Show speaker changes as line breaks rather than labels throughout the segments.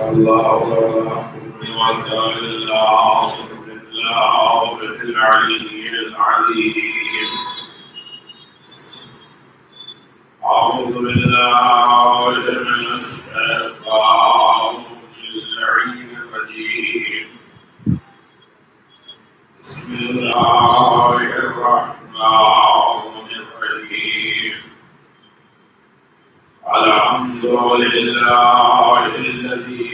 الله ولا قوة إلا بالله العلي العظيم. أعوذ بالله من الشيطان اللعين الرجيم. بسم الله الرحمن الرحيم. الحمد لله الذي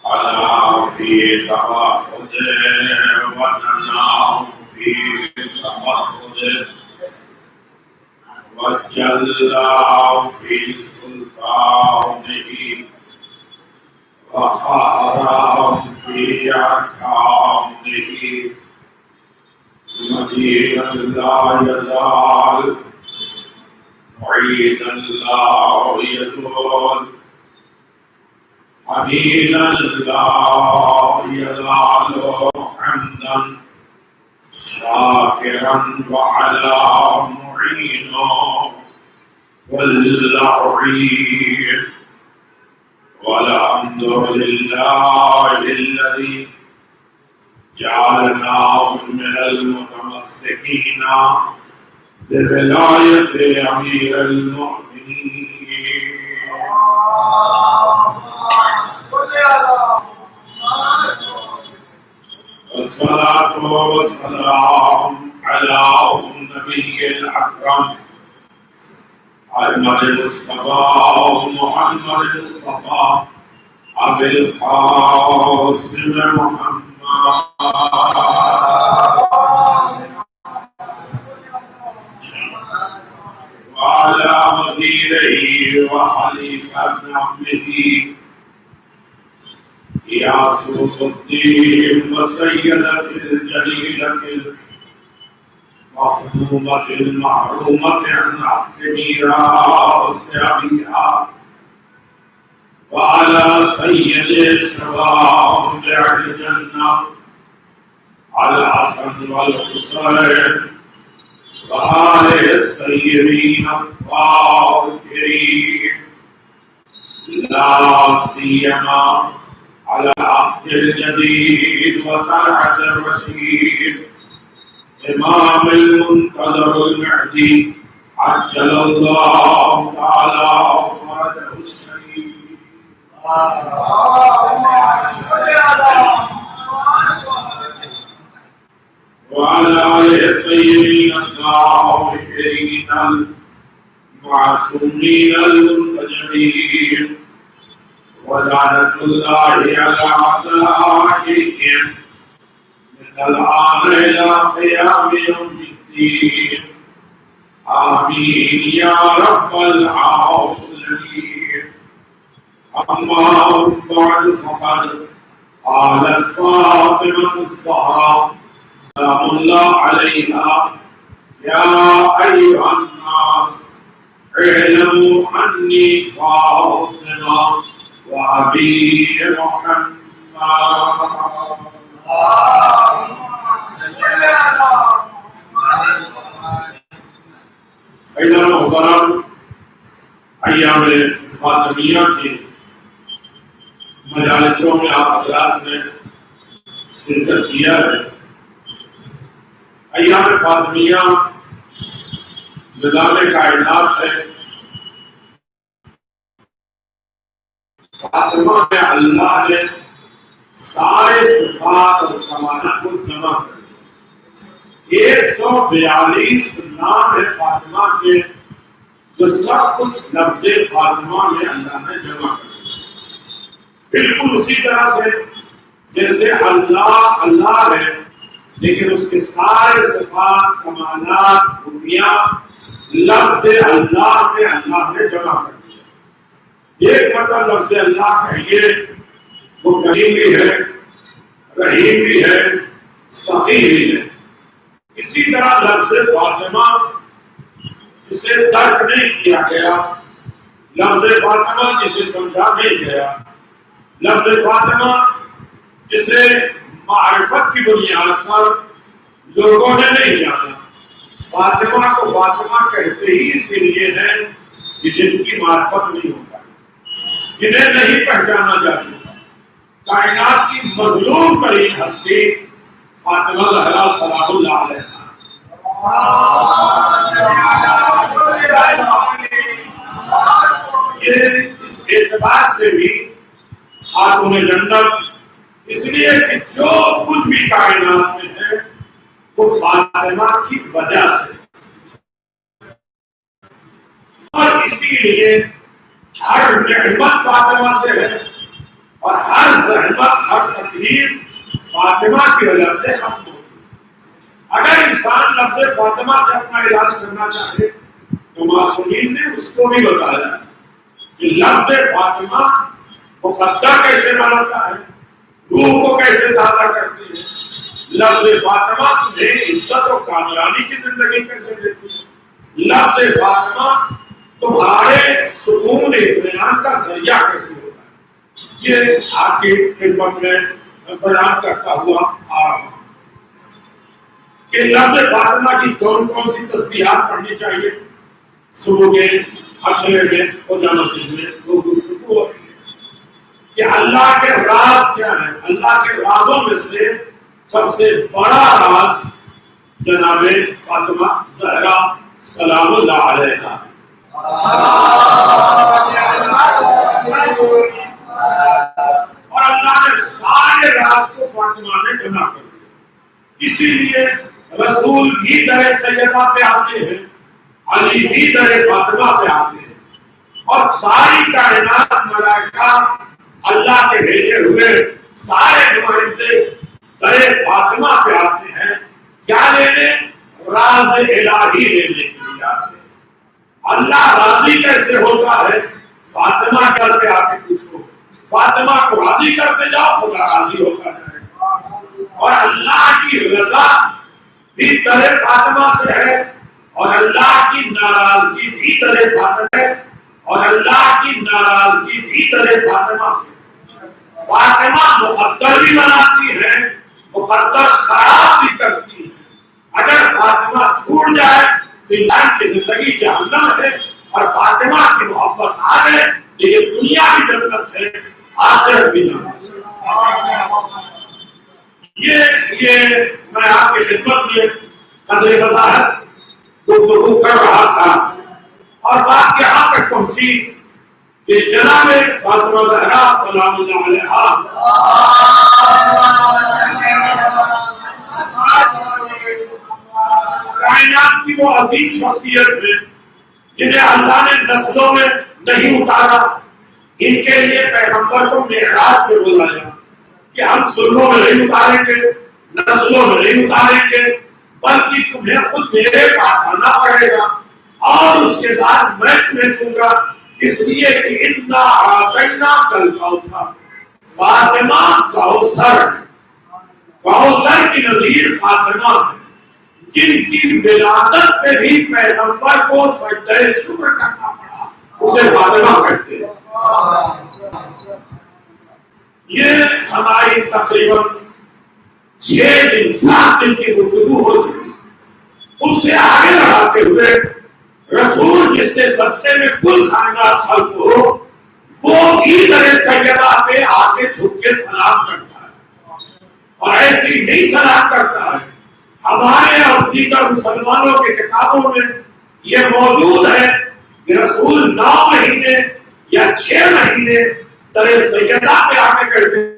على في توحده وننام في تفرده وجل في سلطانه وخار في أحكامه مجيدا لا يزال معيدا لا يزول حميدا لا يزال حمدا شاكرا وعلى معينا واللعين. والحمد لله الذي جعلنا من المتمسكين بولاية أمير المؤمنين. والصلاة والسلام على النبي الأكرم أحمد المصطفى محمد المصطفى أبي القاسم محمد وعلى وزيره وخليفة عمه يا سلطة الدين وسيدة الجليلة المخدومة المحرومة عن عقد ميراث أبيها وعلى سيد الشباب أهل الجنة الحسن والحسين وآله الطيبين الطاهرين لا سيما على العهد الجديد وطلعة الرشيد إمام المنتظر المهدي عجل الله تعالى فرجه الشريف. وعلى آله الطيبين الطاهرين المعصومين المنتجبين ولعنة الله على أعدائهم من الآن إلى قيام يوم الدين. آمين يا رب العالمين. أما بعد فقد قالت فاطمة الزهراء سلام الله عليها يا أيها الناس اعلموا أني فاطمة وأبي محمد. ایضا محترم ایام فاطمیہ کے مجالسوں میں آپ حضرات نے شرکت کیا ہے. ایام فاطمیہ نظام کائنات ہے. فاطمہ میں اللہ نے سارے صفات اور کمالات کو جمع کر دیا. 142 نام ہے فاطمہ کے جو سب کچھ لفظ فاطمہ میں اللہ نے جمع کر دیا. بالکل اسی طرح سے جیسے اللہ اللہ ہے لیکن اس کے سارے صفات کمالات خوبیاں لفظ اللہ میں اللہ نے جمع کر دیا. ایک مطلب لفظ اللہ کہیے وہ کریم بھی ہے رحیم بھی ہے سخی بھی ہے. اسی طرح لفظ فاطمہ جسے درک نہیں کیا گیا, لفظ فاطمہ جسے سمجھا نہیں گیا, لفظ فاطمہ جسے معرفت کی بنیاد پر لوگوں نے نہیں جانا. فاطمہ کو فاطمہ کہتے ہی اسی لیے ہے کہ جن کی معرفت نہیں ہوتا. جنہیں نہیں پہچانا جا چکا. کائنات کی مظلوم ترین ہستی فاطمہ زہرا سلام اللہ علیہا. یہ اس اعتبار سے بھی خاتون جنت اس لیے کہ جو کچھ بھی کائنات میں ہے وہ فاطمہ کی وجہ سے، اور اسی لیے ہر نعمت فاطمہ سے ہے اور ہر زحمت ہر تکلیف فاطمہ کی وجہ سے ختم ہوتی ہے. اگر انسان لفظ فاطمہ سے اپنا علاج کرنا چاہے تو معصومین نے اس کو بھی بتایا کہ لفظ فاطمہ مقدر کیسے بناتا ہے، روح کو کیسے تازہ کرتی ہے، لفظ فاطمہ تمہیں عزت و کامرانی کی زندگی کیسے دیتی ہے، لفظ فاطمہ تمہارے سکون اطمینان کا ذریعہ کیسے ہوتا ہے. یہ آپ کی خدمت میں بیان کرتا ہوا آ رہا ہوں کہ لفظ فاطمہ کی کون کون سی تسبیحات پڑھنی چاہیے. صبح کے عشرے میں خدا مسجد میں وہ گفتگو ہو رہی ہے کہ اللہ کے راز کیا ہے. اللہ کے رازوں میں سے سب سے بڑا راز جناب فاطمہ زہرا سلام اللہ علیہا. اور اللہ نے سارے راز کو فاطمہ نے جمع کر دیا. اسی لیے رسول بھی در سیدہ پہ آتے ہیں، علی بھی در فاطمہ پہ آتے ہیں، اور ساری کائنات ملائکہ اللہ کے بھیجے ہوئے سارے نمائندے در فاطمہ پہ آتے ہیں. کیا لینے؟ راز الہی لینے کے لیے آتے ہیں. اللہ راضی کیسے ہوتا ہے؟ فاطمہ گھر پہ آ کے پوچھو. فاطمہ کو راضی کرتے جاؤ، خدا راضی ہوتا جائے گا. اور اللہ کی رضا بھی در فاطمہ سے ہے، اور اللہ کی ناراضگی بھی در فاطمہ ہے، اور اللہ کی ناراضگی بھی در فاطمہ سے. فاطمہ مقدر بھی بناتی ہے، مقدر خراب بھی کرتی ہے. اگر فاطمہ چھوٹ جائے تو انسان کی زندگی جہنم ہے، اور فاطمہ کی محبت آ گئے تو یہ دنیا بھی جنت ہے، آخرت بھی جنت ہے. یہ میں آپ کی خدمت میں قدر وضاحت گفتگو کر رہا تھا، اور بات یہاں تک پہنچی کہ جناب فاطمہ زہرا سلام اللہ علیہا کائنات کی وہ عظیم شخصیت ہے جنہیں اللہ نے نسلوں میں نہیں اتارا. ان کے لیے پیغمبر کو معراج پہ بلایا کہ ہم سنوں میں نہیں اتاریں گے، نسلوں میں نہیں اتاریں گے، بلکہ تمہیں خود میرے پاس آنا پڑے گا، اور اس کے بعد میں تمہیں دوں گا. اس لیے کہ انا اعطینا کل کوثر، فاطمہ کوثر کی نظیر فاطمہ ہے، جن کی ولادت پہ بھی پیغمبر کو سجدہ شکر کرنا پڑا، اسے فاطمہ کہتے ہیں. یہ ہماری تقریباً 6 دن 7 دن کی گفتگو ہو چکی. اس سے آگے بڑھاتے ہوئے رسول جس کے صدقے میں کل کائنات خلق ہو، وہ بھی در سیدہ پہ آ کے جھک کے سلام کرتا ہے، اور ایسے ہی نہیں سلام کرتا ہے. ہمارے اور دیگر مسلمانوں کے کتابوں میں یہ موجود ہے کہ رسول 9 مہینے یا 6 مہینے در سیدہ پہ آ کے کہتے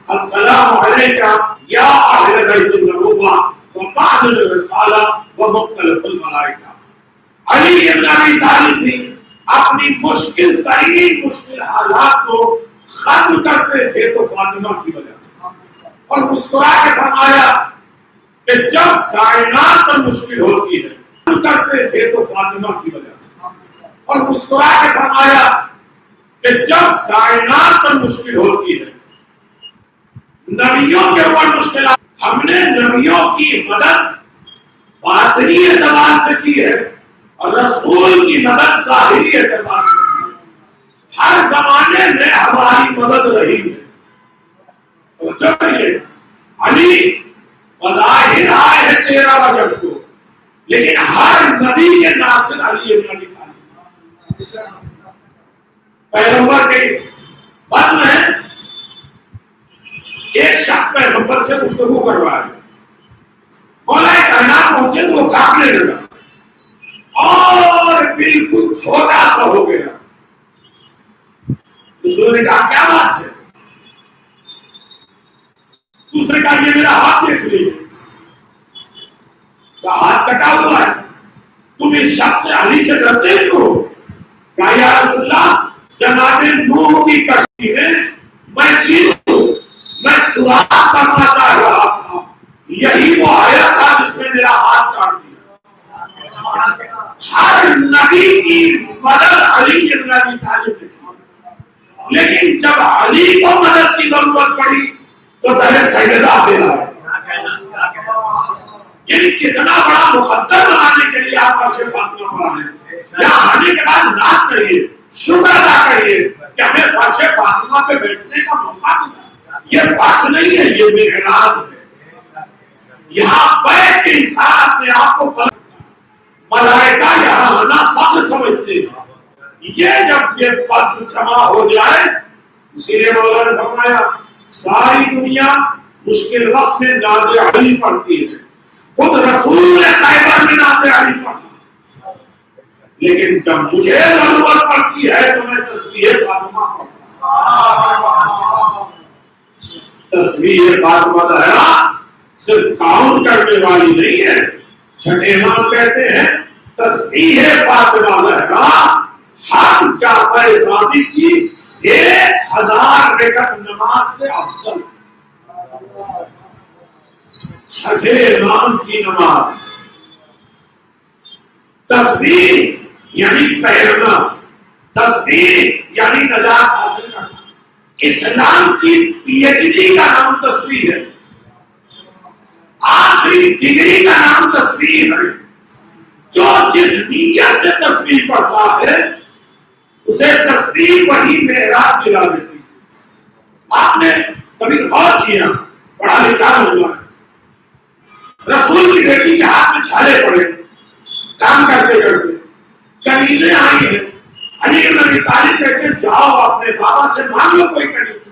السلام علیکم یا اہل بیت النبوہ وبعد الرسالہ ومختلف الملائکہ. علی بن ابی طالب بھی اپنی مشکل ترین مشکل حالات کو ختم کرتے تھے تو فاطمہ کی وجہ سے، اور مسکرا کے فرمایا کہ جب کائنات پر مشکل ہوتی ہے ختم کرتے تھے تو فاطمہ کی وجہ سے، اور مسکرا کے فرمایا کہ جب کائنات پر مشکل ہوتی ہے، نبیوں کے اوپر مشکلات، ہم نے نبیوں کی مدد باطنی اعتبار سے کی ہے اور رسول کی مدد ظاہری اعتبار سے کی ہے. ہر زمانے میں ہماری مدد رہی ہے. علی بظاہر آئے ہے 13 رجب کو، لیکن ہر نبی کے ناصر علی بن ابی طالب. پیغمبر کے بس میں ایک شخص پیغمبر سے گفتگو کروا ہے، مولا کائنات پہنچے تو وہ کانپنے لگا اور بالکل چھوٹا سا ہو گیا. دوسرے نے کہا کیا بات ہے؟ دوسرے کہا یہ میرا ہاتھ دیکھ لیجیے. ہاتھ کٹا ہوا ہے، تم اس شخص سے علی سے ڈرتے کیوں؟ کہا یا رسول اللہ جناب نوح کی کشتی میں میں چیز ہوں، میں سراغ کرنا چاہ رہا تھا، یہی وہ آیا تھا جس نے میرا ہاتھ کاٹ دیا. ہر نبی کی مدد علی ابن ابی طالب نے کی، لیکن جب علی کو مدد کی ضرورت پڑی تو پہلے سیدہ بلا یعنی کتنا بڑا مقدر بنانے کے لیے آپ فرش فاطمہ پڑھا ہے. یہاں آنے کے بعد ناز کریے، شکر ادا کریے کہ ہمیں فرش فاطمہ پہ بیٹھنے کا موقع ملا. یہ فرش نہیں ہے، یہ معراج ہے. یہاں بیٹھ کے انسان اپنے آپ کو ملائکہ یہاں آنا فخر سمجھتے ہیں. یہ جب یہ فضل جمع ہو جائے، اسی لیے مولا نے فرمایا ساری دنیا مشکل وقت میں ناز علی پڑھتی ہے، خود رسول خیبر میں ناز علی پڑھتا، لیکن جب مجھے ضرورت پڑتی ہے تو میں تسبیح فاطمہ پڑھتا. تسبیح فاطمہ صرف کاؤنٹ کرنے والی نہیں ہے. چھٹے امام کہتے ہیں تسبیح فاطمہ لہرا ہر جعفر صادق کی 1000 رکعت نماز سے افضل. چھٹے امام کی نماز تسبیح یعنی پہلنا، تسبیح یعنی نجات حاصل کرنا. اسلام کی پی ایچ ڈی کا نام تسبیح ہے، آخری ڈگری کا نام تسبیح ہے. جو جس نیت سے تسبیح پڑھتا ہے اسے تسبیح وہی معراج دلا دیتی. آپ نے کبھی غور کیا، پڑھا لکھا ہوا ہے، رسول کی بیٹی کے ہاتھ میں چھالے پڑے، کام کرتے کرتے کنیزیں آئی ہیں. علی بن ابی طالب کہتے ہیں جاؤ اپنے بابا سے مانگ لو کوئی کنیز.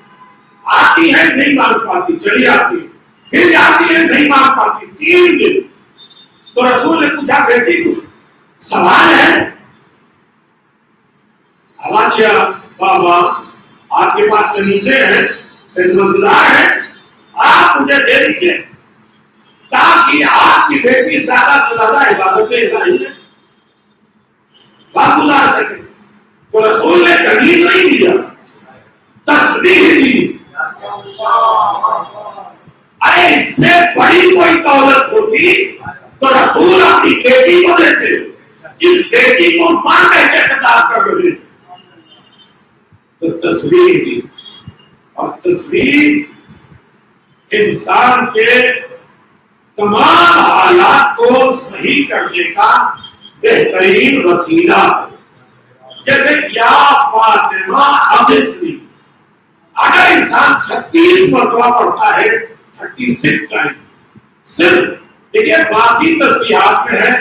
آتی ہے نہیں مانگ پاتی، چلی آتی ہے، پھر جاتی ہے نہیں مانگ پاتی. 3 دن تو رسول نے پوچھا بیٹی کچھ سوال ہے؟ آواز کیا بابا آپ کے پاس کنیزیں ہیں، خدمت گزار ہیں، آپ مجھے دے دیجیے تاکہ آپ کی بیٹی زیادہ سے زیادہ عبادتیں الہیہ گزار سکے. تو رسول نے کنیز نہیں دیا، تسبیح دی. ارے اس سے بڑی کوئی دولت ہوتی تو رسول اپنی بیٹی کو دیتے، جس بیٹی کو ماں کہہ کے خطاب کر رہے تو تسبیح دی. اور تسبیح انسان کے تمام حالات کو صحیح کرنے کا بہترین وسیلہ ہے. جیسے یا فاطمہ ابسنی، اگر انسان 36 مرتبہ پڑھتا ہے 36 ٹائم صرف، دیکھیے باقی تسبیحات میں ہے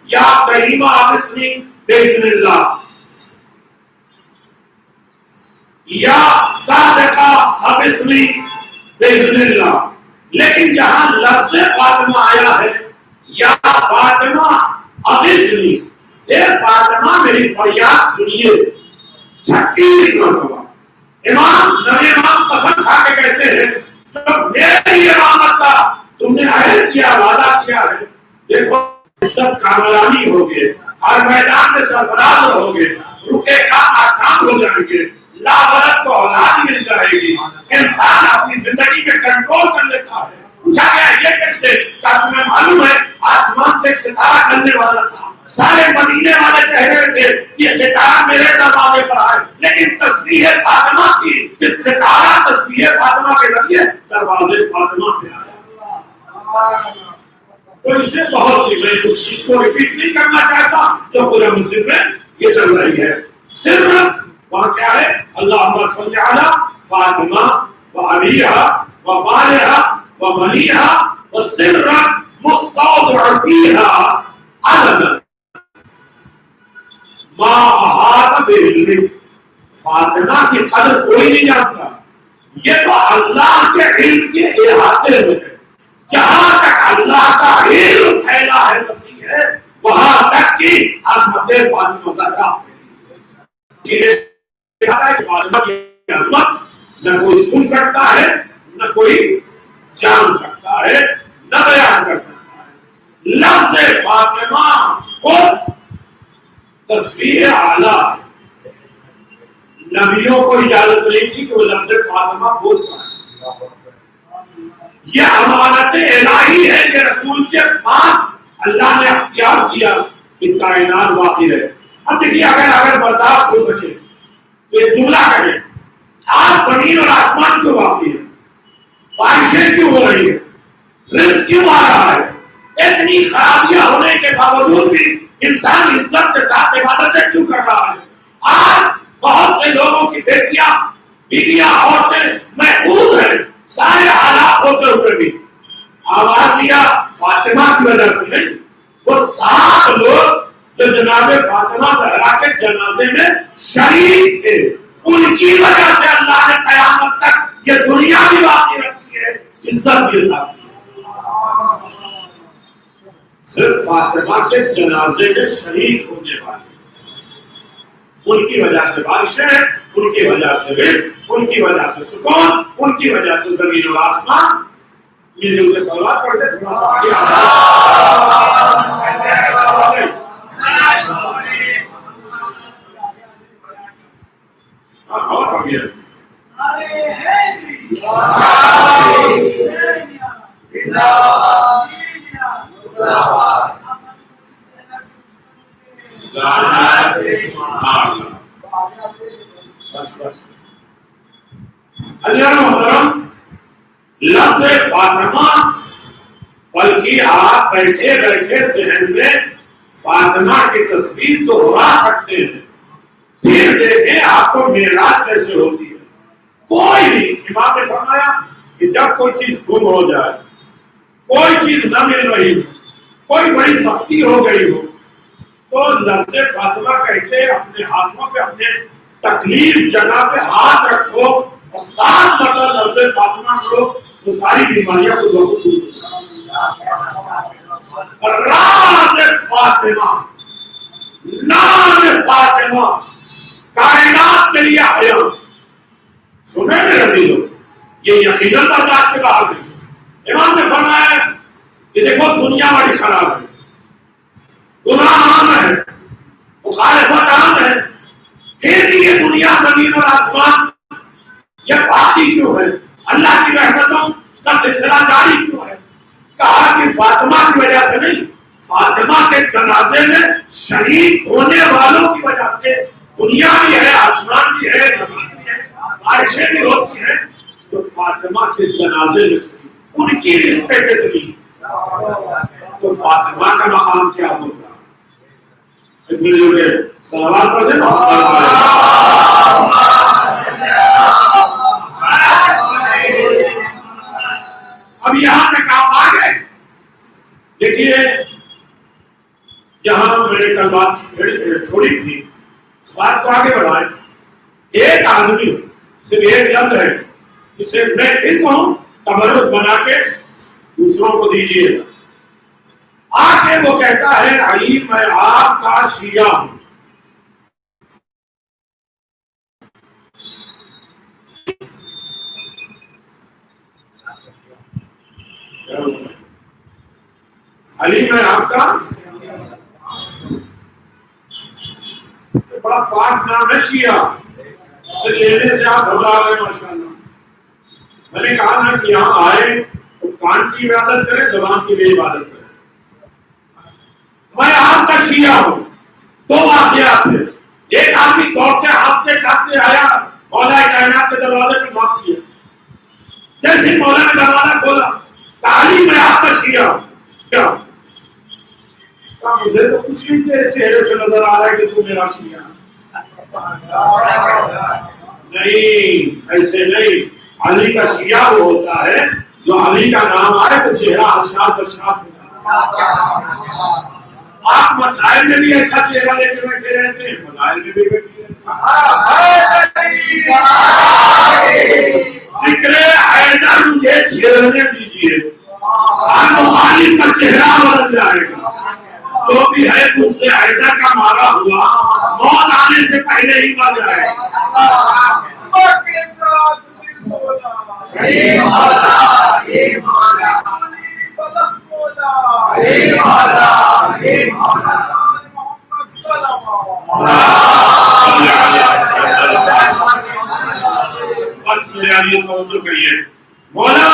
یا کریمہ ابسنی باذن اللہ، یا صادقہ ابسنی باذن اللہ، لیکن جہاں لفظ فاطمہ آیا ہے یا فاطمہ ابسنی، اے فاطمہ میری فریاد سنیے 36 مرتبہ. امام نبی امام قسم کھا کے کہتے ہیں جو میری امامت کا تم نے عہد کیا، وعدہ کیا ہے، دیکھو سب کامرانی ہوگی، ہر میدان میں سرفراز ہوگے، رکے کام آسان ہو جائیں گے، لاولد کو اولاد مل جائے گی، انسان اپنی زندگی میں کنٹرول کر لیتا ہے. پوچھا گیا یہ کیسے؟ کیا تمہیں معلوم ہے آسمان سے ایک ستارہ چلنے والا تھا، سارے مدینے والے کہہ رہے تھے یہ ستارہ میرے دروازے پر آئے، لیکن تسبیح فاطمہ کی ستارہ تسبیح فاطمہ کے ذریعے دروازے فاطمہ پہ آیا. تو اس سے بہت سی، میں اس چیز کو ریپیٹ نہیں کرنا چاہتا جو قرآن مسلم میں یہ چل رہی ہے. صرف وہاں کیا ہے؟ اللہم صلی علی فاطمہ و علیہا و بالہا و بنیہا و سر مستودع فیہا عدد ما احاط بعلمک. فاطمہ کی قدر کوئی نہیں جانتا. یہ تو اللہ کے علم کے احاطے میں ہے. جہاں تک اللہ کا علم پھیلا ہے وسیع ہے, وہاں تک کی عظمت فاطمہ زہرا فاطمہ کی عظمت نہ کوئی سن سکتا ہے, نہ کوئی جان سکتا ہے, نہ بیان کر سکتا ہے. لفظ فاطمہ کو تصویر اعلیٰ, نبیوں کو اجازت نہیں تھی کہ وہ لفظ فاطمہ بول پائے. یہ امانت الہی ہے کہ رسول کے بعد اللہ نے اختیار کیا کہ کائنات باقی رہے. اب دیکھیے اگر برداشت ہو سکے تو یہ جملہ کہیں, آج زمین اور آسمان کیوں باقی ہے, بارشیں کیوں ہو رہی ہے, رزق کیوں آ رہا ہے, اتنی خرابیاں ہونے کے باوجود بھی انسان عزت کے ساتھ عبادتیں کیوں کر رہا ہے. آج بہت سے لوگوں کی بیٹیاں بیویاں عورتیں محفوظ ہیں سارے حالات ہوتے ہوئے بھی. آواز دیا فاطمہ کی وجہ سے نہیں, وہ 7 لوگ جو جناب فاطمہ زہرا کے جنازے میں شریک تھے, ان کی وجہ سے اللہ نے قیامت تک یہ دنیا بھی باقی رکھی ہے, عزت بھی اللہ کی. صرف فاطمہ کے جنازے میں شریک ہونے والے, ان کی وجہ سے بارشیں, ان کی وجہ سے رزق, ان کی وجہ سے سکون, ان کی وجہ سے زمین اور آسمان. یہ جو کے سوالات پڑھتے تھوڑا لفظ فاطمہ, بلکہ آپ بیٹھے بیٹھے ذہن میں فاطمہ کی تصویر تو اڑا سکتے ہیں, پھر دیکھیں آپ کو معراج کیسے ہوتی ہے. کوئی بھی امام نے فرمایا کہ جب کوئی چیز گم ہو جائے, کوئی چیز نہ مل رہی ہو, کوئی بڑی سختی ہو گئی ہو, تو لفظ فاطمہ کہتے اپنے ہاتھوں پہ اپنے تکلیف جگہ پہ ہاتھ رکھو اور 7 مرتبہ لفظ فاطمہ کرو تو ساری بیماریاں کو دور ہو جائیں. راز فاطمہ, نام فاطمہ کائنات کے لیے آیا. سنے میرے دلوں, یہ یقیناً برداشت کے باہر نہیں. امام نے فرمایا کہ دیکھو دنیا بڑی خراب ہے, گناہ عام ہے, مخالفت عام ہے, پھر بھی یہ دنیا زمین اور آسمان یہ باقی کیوں ہے, اللہ کی رحمتوں کا سلسلہ جاری کیوں ہے. کہا کہ فاطمہ کی وجہ سے نہیں, فاطمہ کے جنازے میں شریک ہونے والوں کی وجہ سے دنیا بھی ہے, آسمان بھی ہے, زمین بھی ہے, بارشیں بھی ہوتی ہیں. تو فاطمہ کے جنازے میں ان کی رسپیکٹ اتنی, تو فاطمہ کا مقام کیا ہوگا. سوال پڑھ دیں. اب یہاں تک آپ آ گئے. دیکھیے جہاں میں نے کل بات چھوڑی تھی, اس بات کو آگے بڑھائیں. ایک آدمی صرف ایک لفظ ہے جسے میں پھر کہوں تبرک بنا کے دوسروں کو دیجیے. آ کے وہ کہتا ہے علی میں آپ کا شیعہ ہوں. علی میں آپ کا بڑا پاک نام ہے شیعہ, اسے لینے سے آپ گھبرا گئے. ماشاء اللہ, میں نے کہا نا کہ یہاں آئے تو کان کی عبادت کرے, زبان کی بھی عبادت کرے. میں آپ کا شیعہ ہوں. 2 واقعات تھے. ایک آدمی دوڑتے ہانپتے کاپتے آیا, مولا کائنات کے دروازے پہ نوک کیا. جیسے مولا نے دروازہ کھولا, علی میں آپ کا شیعہ ہوں. کیا مجھے تو کچھ نہیں تیرے چہرے سے نظر آ رہا ہے کہ تو میرا شیعہ. نہیں, ایسے نہیں. علی کا شیعہ وہ ہوتا ہے جو علی کا نام آئے تو چہرہ ارشاد برشاد ہوتا ہے. آپ مسائل میں بھی ایسا چہرہ لے کے بیٹھے رہتے ہیں, فضائل میں بھی بیٹھے رہتے ہیں. ذکر حیدر مجھے چھیڑنے دیجیے، بخاری کا چہرہ بدل جائے گا. جو بھی ہے تم سے حیدر کا مارا ہوا موت آنے سے پہلے ہی مر جائے گا. بس میرے علی توجہ کریے. مولا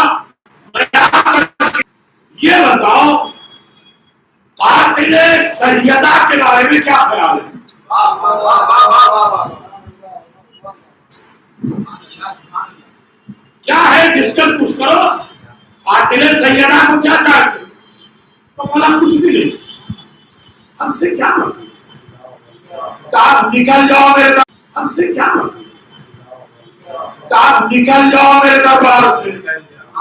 یہ بتاؤ قاتل سیدہ کے بارے میں کیا خیال ہے؟ کیا ہے؟ ڈسکس کچھ کرو. قاتل سیدہ کو کیا چاہتے؟ تو مولا کچھ بھی نہیں، ہم سے کیا مطلب؟ آپ نکل جاؤ میرے، ہم سے کیا مطلب؟ آپ نکل جاؤ میرے دربار سے،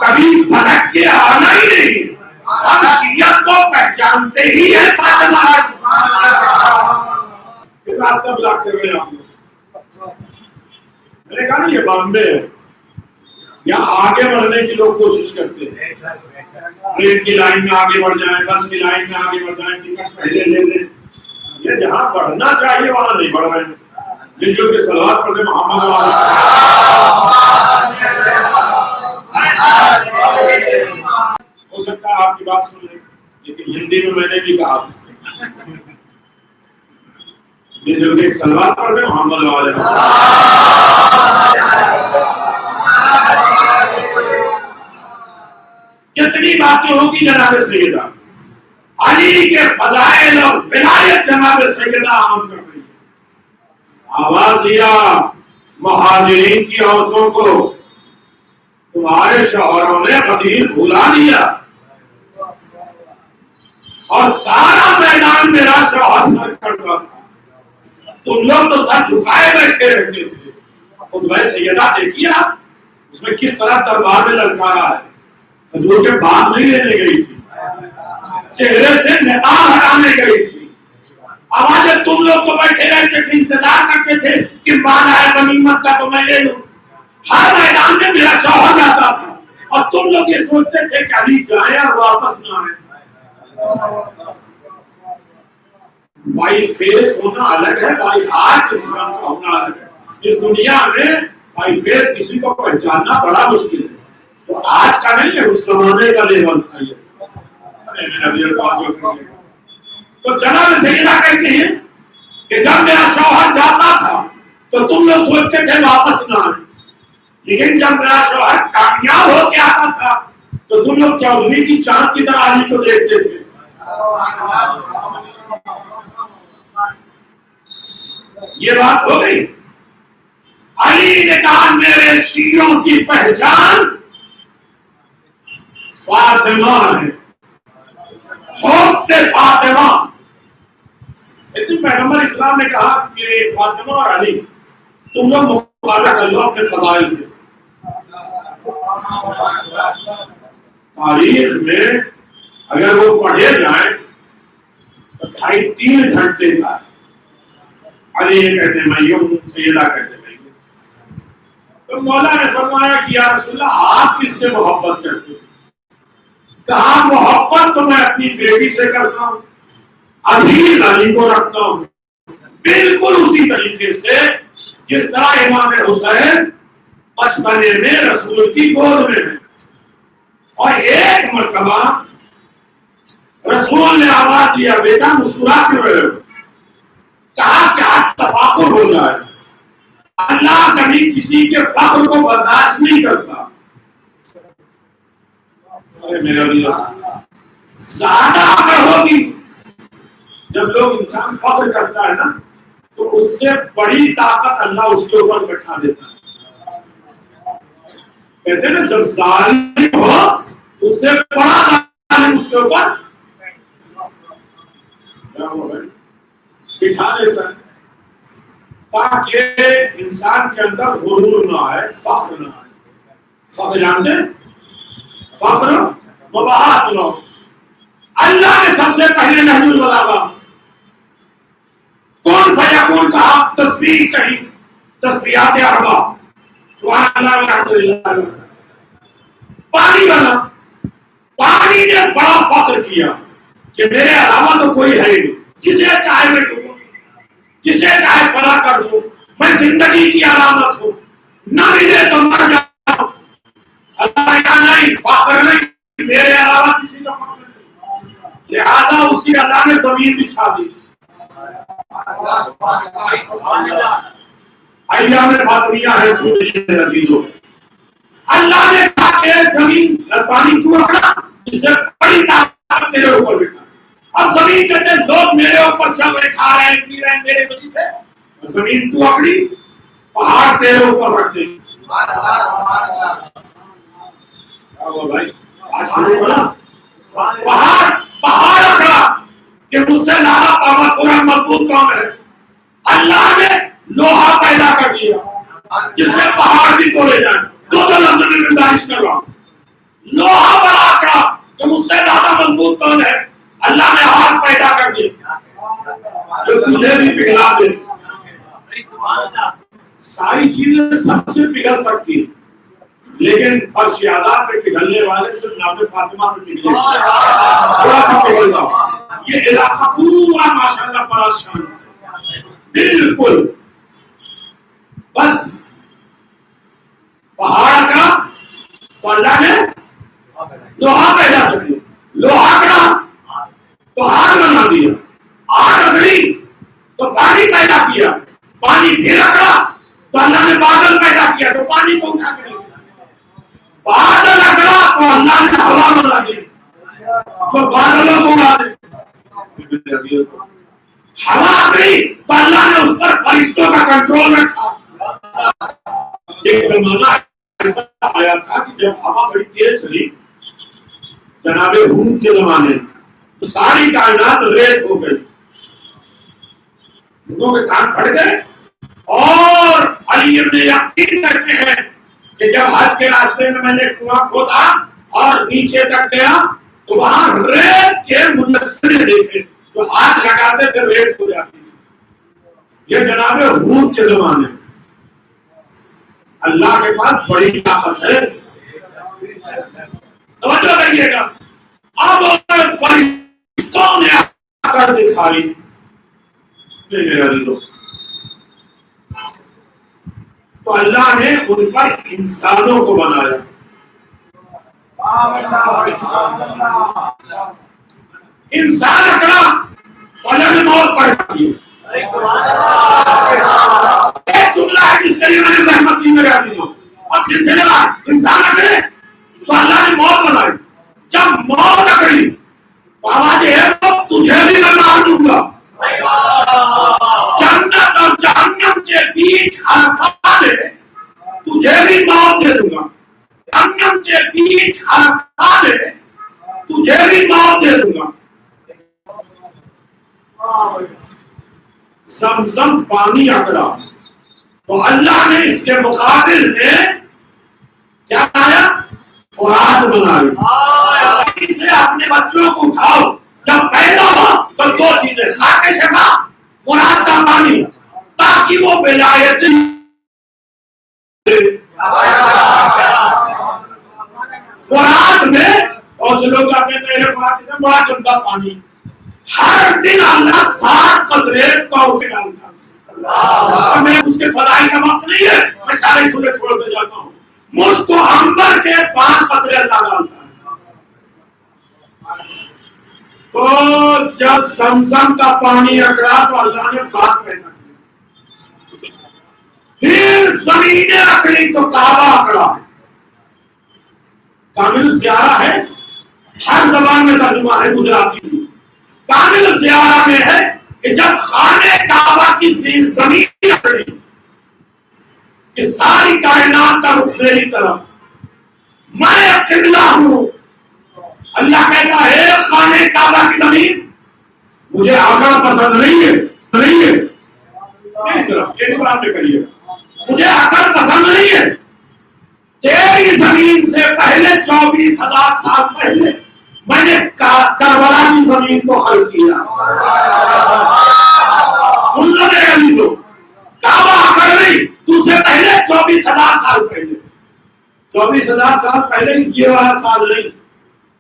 کبھی بھٹک کے آنا ہی نہیں. ہم شریعت کو پہچانتے ہی ہیں. فاطمہ راستہ بلاک کر رہے ہیں آپ لوگ. میں نے کہا نا یہ بامبے ہے، یہاں آگے بڑھنے کی لوگ کوشش کرتے ہیں. ٹرین کی لائن میں آگے بڑھ جائیں، بس کی لائن میں آگے بڑھ جائیں، ٹکٹ پہلے لے لیں. یہ جہاں بڑھنا چاہیے وہاں نہیں بڑھ رہے ہیں. مل جل کے صلوات پڑھتے محمد ہو سکتا ہے آپ کی بات سن لیں، لیکن ہندی میں نے بھی کہا مل جل کے صلوات پڑھتے محمد والے. جتنی باتیں ہوگی جناب سیدہ علی کے فضائل اور ولایت جناب سیدہ عام کر رہی ہے. آواز دیا مہاجرین کی عورتوں کو، تمہارے شوہروں نے غدیر بھلا دیا اور سارا میدان میرا شوہر سر کرتا تھا، تم لوگ تو سر جھکائے بیٹھے رہتے تھے. خطبہ سیدہ دیکھیے اس میں کس طرح دربار میں للکارا ہے. کھجور کے باغ نہیں لینے گئی تھی، چہرے سے نقاب ہٹانے گئی تھی. آوازیں تم لوگ تو بیٹھے رہتے تھے، انتظار کرتے تھے کہ مال ہے غنیمت کا تو میں لے لوں. ہر میدان میں میرا شوہر جاتا تھا اور تم لوگ یہ سوچتے تھے کہ ابھی جائیں اور واپس نہ آئیں. بھائی فیس ہونا الگ ہے، بھائی ہاتھ انسان کا ہونا الگ ہے. اس دنیا میں بھائی فیس کسی کو پہچاننا بڑا مشکل ہے. تو آج کا نہیں ہے، اس زمانے کا لیول تھا یہ. تو جناب سیدہ کہتے ہیں کہ جب میرا شوہر جاتا تھا تو تم لوگ سوچتے تھے واپس نہ آئے، لیکن جب میرا شوہر کامیاب ہو کے آتا تھا تو تم لوگ چودھری کی چاند کی طرح علی کو دیکھتے تھے. یہ بات ہو گئی. علی نے کہا میرے شیعوں کی پہچان فاطمہ ہے، حب فاطمہ. لیکن پیغمبر اسلام نے کہا کہ فاطمہ اور علی تم لوگ مقابلہ کر لو اپنے فضائل میں. تاریخ میں اگر وہ پڑھے جائیں تو 2.5-3 گھنٹے کا. علی یہ کہتے ہیں میں یوں، سیدہ کہتے میں یوں. تو مولا نے فرمایا کہ یا رسول اللہ آپ کس سے محبت کرتے ہیں؟ کہا محبت تو میں اپنی بیٹی سے کرتا ہوں، عزیز علی کو رکھتا ہوں، بالکل اسی طریقے سے جس طرح امام حسین بچپنے میں رسول کی گود میں ہے. اور ایک مرتبہ رسول نے آواز دیا بیٹا مسکرا کیوں رہے ہو؟ کہا کہ آج تفاخر ہو جائے. اللہ کبھی کسی کے فخر کو برداشت نہیں کرتا. میرا زیادہ اگر ہوگی جب لوگ انسان فخر کرتا ہے نا تو اس سے بڑی طاقت اللہ اس کے اوپر بٹھا دیتا ہے. کہتے ہیں نا جب ظالم ہو اس سے بڑا ظالم اس کے اوپر بٹھا دیتا ہے تاکہ انسان کے اندر غرور نہ آئے، فخر نہ آئے. فخر جانتے ہیں؟ فخر مباحات لو. اللہ نے سب سے پہلے نحج البلاغہ کون فیکون کہا، تسبیح کہی، تسبیحات اربع سبحان اللہ والحمدللہ. پانی بنا. پانی نے بڑا فخر کیا کہ میرے علاوہ تو کوئی ہے نہیں، جسے چاہے میں ڈوبوں، جسے چاہے فنا کر دوں، میں زندگی کی علامت ہوں، نہ ملے تو مر جاؤں. اللہ نے کہا نہیں، فخر نہیں، میرے علاوہ کسی کا فخر نہیں. لہذا اسی اللہ نے زمین بچھا دی. ایام فاطمیہ ہے سورج عزیزوں. اللہ نے کہا کہ زمین پانی کیوں رکھا؟ اس سے بڑی طاقت میرے اوپر بیٹھا. اب زمین کہتے ہیں لوگ میرے اوپر چل رہے، کھا رہے ہیں، پی رہے ہیں میرے وجہ سے. زمین تو اکڑی، پہاڑ تیرے اوپر رکھ دیں. پہاڑ اکڑا کہ مجھ سے زیادہ پاور مضبوط کون ہے؟ اللہ نے لوہا پیدا کر دیا جس سے پہاڑ بھی توڑے جائیں. دو لفظ میں گزارش کر رہا ہوں، لوہا بڑا آکڑا کہ مجھ سے زیادہ مضبوط کون ہے؟ اللہ نے آگ پیدا کر دی جو تجھے بھی پگھلا دے. ساری چیزیں سب سے پگھل سکتی ہیں لیکن فرش اعلیٰ پہ پگھلنے والے صرف نام فاطمہ پہ پگھلے تھوڑا سا پگھل گا. یہ علاقہ پورا ماشاءاللہ بڑا شان ہے بالکل. بس پہاڑ کا تو اللہ نے لوہا پیدا کر دیا. لوہا کا تو آگ بنا دیا. آگ اگڑی تو پانی پیدا کیا. پانی پھر اگڑا تو اللہ نے بادل پیدا کیا تو پانی کو اٹھا کے. بادل اگڑا تو اللہ نے ہوا بنا دی تو بادلوں کو اڑا دے. ہوا اگڑی تو اللہ نے اس پر فرشتوں کا کنٹرول رکھا. ایک زمانہ ایسا آیا تھا کہ جب ہوا بڑی تیز چلی جناب ہود کے زمانے تو ساری کائنات ریت ہو گئی. لوگوں کے کان پھٹ گئے. اور علی ابن یقین کہتے ہیں کہ جب حج کے راستے میں نے کنواں کھودا اور نیچے تک گیا تو وہاں ریت کے مجسمے دیکھے تو ہاتھ لگاتے تھے ریت ہو جاتی. یہ جناب ہود کے زمانے. اللہ کے پاس بڑی طاقت ہے. توجہ کریے گا. اب فرشتوں نے آ کر دکھائی تو اللہ نے ان پر انسانوں کو بنایا. انسان اکڑا تو اللہ نے موت پیدا کی. ایک جملہ ہے جس کے لیے میں نے رحمت دی میرے عزیزوں. اب سلسلہ انسان اکڑے تو اللہ نے موت بنائی. جب موت اکڑی تو آواز ہے تجھے بھی میں مار دوں گا. جنت اور جہنم کے بیچ عرصہ میں تجھے بھی موت دے دوں گا. جہنم کے بیچ عرصہ میں تجھے بھی موت دے دوں گا. زمزم پانی اکڑا تو اللہ نے اس کے مقابل میں کیا کہا؟ فرات بنائی. اسے اپنے بچوں کو اٹھاؤ. جب پیدا ہوا تو دو چیزیں خاک شفا فرات کا پانی تاکہ وہ ولایت فرات میں. اور سے لوگ کہتے ہیں میرے فرات میں بڑا گندا پانی. ہر دن اللہ 7 قطرے پاؤں سے ڈالتا ہے. میں اس کے فضائی کا وقت نہیں ہے میں سارے چھوٹے چھوڑتے جاتا ہوں. مجھ کو عنبر کے 5 قطرے اللہ ڈالتا ہے. تو جب زمزم کا پانی اکڑا تو اللہ نے فرات پیدا کیا. پھر زمینیں اکڑی تو کعبہ اکڑا. کامل زیارہ ہے ہر زبان میں ترجمہ ہے گجراتی میں. کامل زیارہ میں ہے کہ جب خانے کعبہ کی زمین اکڑی کہ ساری کائنات کا رخ میری طرف میں قبلہ ہوں. اللہ کہتا ہے خانے کعبہ کی زمین مجھے آکڑا پسند نہیں ہے. مجھے آکڑ پسند نہیں ہے. تیری زمین سے پہلے 24,000 سال پہلے میں نے کربلا کی زمین کو خلق کیا. سن لو میرے عزیزو, کعبہ آکڑ نہیں, تو 24,000 سال پہلے یہ والا سال نہیں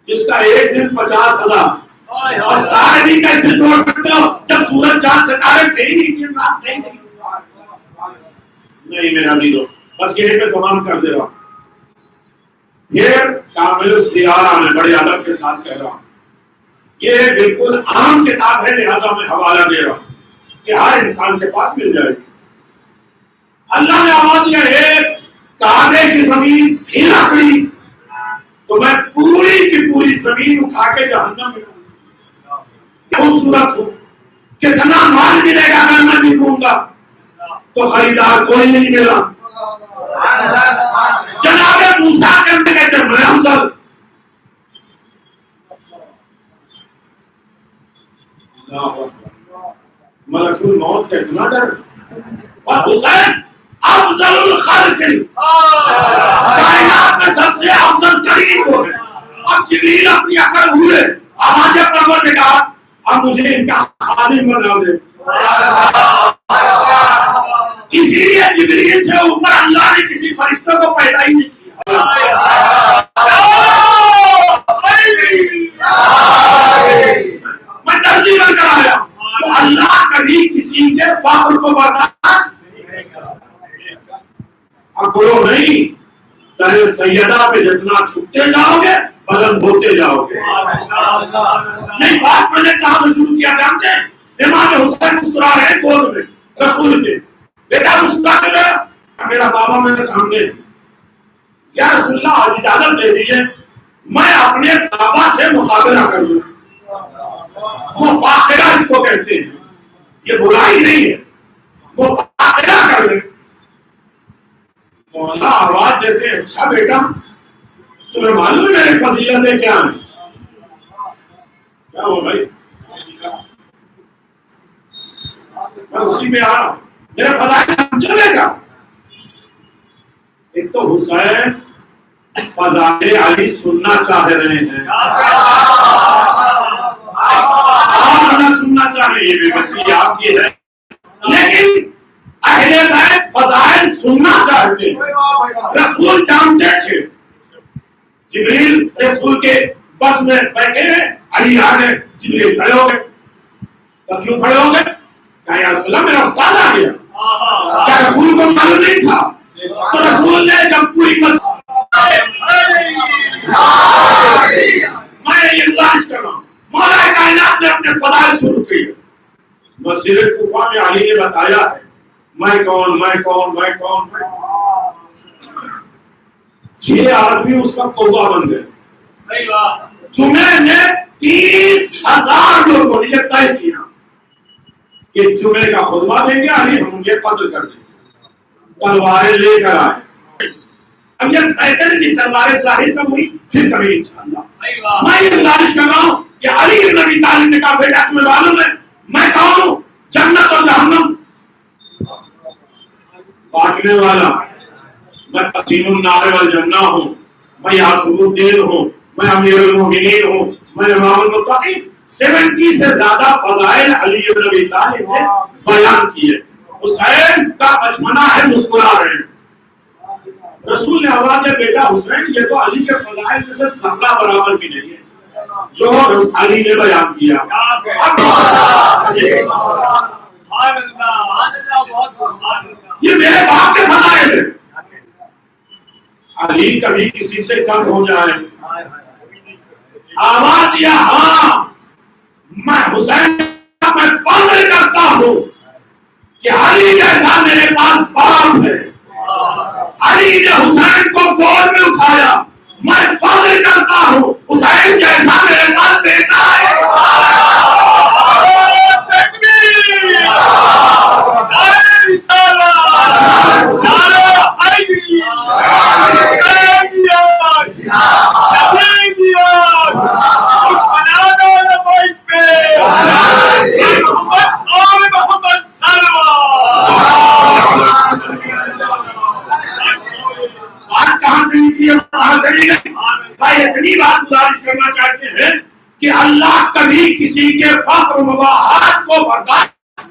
جس کا ایک دن 50,000. اور سارے بھی کیسے جوڑ سکتے ہو جب سورج چاند ستارے تھے ہی نہیں, دن رات تھے ہی نہیں. میرا بھی دو بس یہیں پہ تمام کر دے رہا ہوں. یہ کامل السیارہ میں بڑے ادب کے ساتھ کہہ رہا ہوں, یہ بالکل عام کتاب ہے, لہذا میں حوالہ دے رہا ہوں کہ ہر انسان کے پاس مل جائے گی. اللہ نے آواز دیا ایک کعبے کی زمین بھی لکڑی تو میں پوری کی پوری زمین اٹھا کے جہنم میں خوبصورت ہوں, کتنا مال ملے گا اگر میں بکوں گا تو خریدار کوئی نہیں ملا. جناب موسیٰ کرنے کہتے ہیں میں افضل. ملک الموت کا اتنا ڈر, اور حسین افضل الخلق کائنات میں سب سے افضل ترین وہ ہے. اب جبریل اپنی عقل ہوئے آواز پرور نے کہا اب مجھے ان کا خادم بنا دے. اسی لیے جبریل سے اوپر اللہ نے کسی فرشتوں کو پیدا ہی نہیں کیا. میں ترجیح بن کر آیا تو اللہ کبھی کسی کے فخر کو برداشت اکڑو نہیں. ترے سیدہ پہ جتنا چھپتے جاؤ گے بلند ہوتے جاؤ گے. نہیں بات میں نے کہاں سے شروع کیا جانتے ہیں؟ امام حسین مسکرا رہے گود میں رسول کے, بیٹا مسکرا کے رہا میرا بابا میرے سامنے, یا رسول اللہ آج اجازت دے دیجیے میں اپنے بابا سے مقابلہ کر لوں. مفاخرہ اس کو کہتے ہیں, یہ برائی نہیں ہے, مفاخرہ کر لیں. مولا آواز دیتے ہیں اچھا بیٹا تمہیں معلوم ہے میری فضیلتیں کیا ہیں؟ کیا ہو بھائی میں اسی میں آ رہا ہوں. میرے فضائل چلے گا. ایک تو حسین فضائل علی سننا چاہ رہے ہیں اور نہ سننا چاہ رہے, یہ بے بسی آپ کی ہے, لیکن اہل بیت فضائل سننا چاہتے ہیں. رسول جانتے تھے جبریل رسول کے بس میں بیٹھے ہیں, علی آ گئے, جبریل کھڑے ہو گئے. تو کیوں کھڑے ہو گئے؟ کہا یا رسول اللہ میرا استاد آ گیا. کیا رسول کو معلوم نہیں تھا؟ تو رسول نے جب پوری میں یہ گزارش کر رہا ہوں مولا کائنات نے اپنے فضائل شروع کیے. مسجد کوفہ میں علی نے بتایا ہے میں کون میں کون میں کون. 6 آدمی اس وقت توبہ بن گئے. جمعے نے 30,000 لوگوں نے یہ طے کیا کہ جمعے کا خطبہ دیں گے, علی ہم یہ قتل کر دیں گے, تلواریں لے کر آئے. اب یہ طے کریں کہ تلواریں ظاہر کب ہوئی پھر کبھی انشاءاللہ. میں یہ گزارش کر رہا ہوں کہ علی بن ابی طالب نے کہا بیٹا تمہیں معلوم ہے میں کون ہوں؟ جنت اور جہنم بانٹنے والا. میں قسیم النار والجنہ ہوں, میں یاسر الدین ہوں, میں امیر المومنین ہوں, میں امام المتقین. 70 سے زیادہ فضائل علی بن ابی طالب نے بیان کیے. حسین کا بچپنا ہے مسکرا رہے ہیں. رسول نے آواز دیا بیٹا حسین یہ تو علی کے فضائل میں سے ذرہ برابر بھی نہیں ہے جو علی نے بیان کیا. یہ میرے باپ کے فضائل ہیں. علی کبھی کسی سے کم ہو جائے. آواز دیا ہاں میں حسین میں فخر کرتا ہوں کہ علی جیسا میرے پاس باپ ہے. علی نے حسین کو گود میں اٹھایا. میں فخر کرتا ہوں حسین جیسا میرے پاس بیٹا ہے. اتنی بات گزارش کرنا چاہتے ہیں کہ اللہ کبھی کسی کے فخر مباحات کو برداشت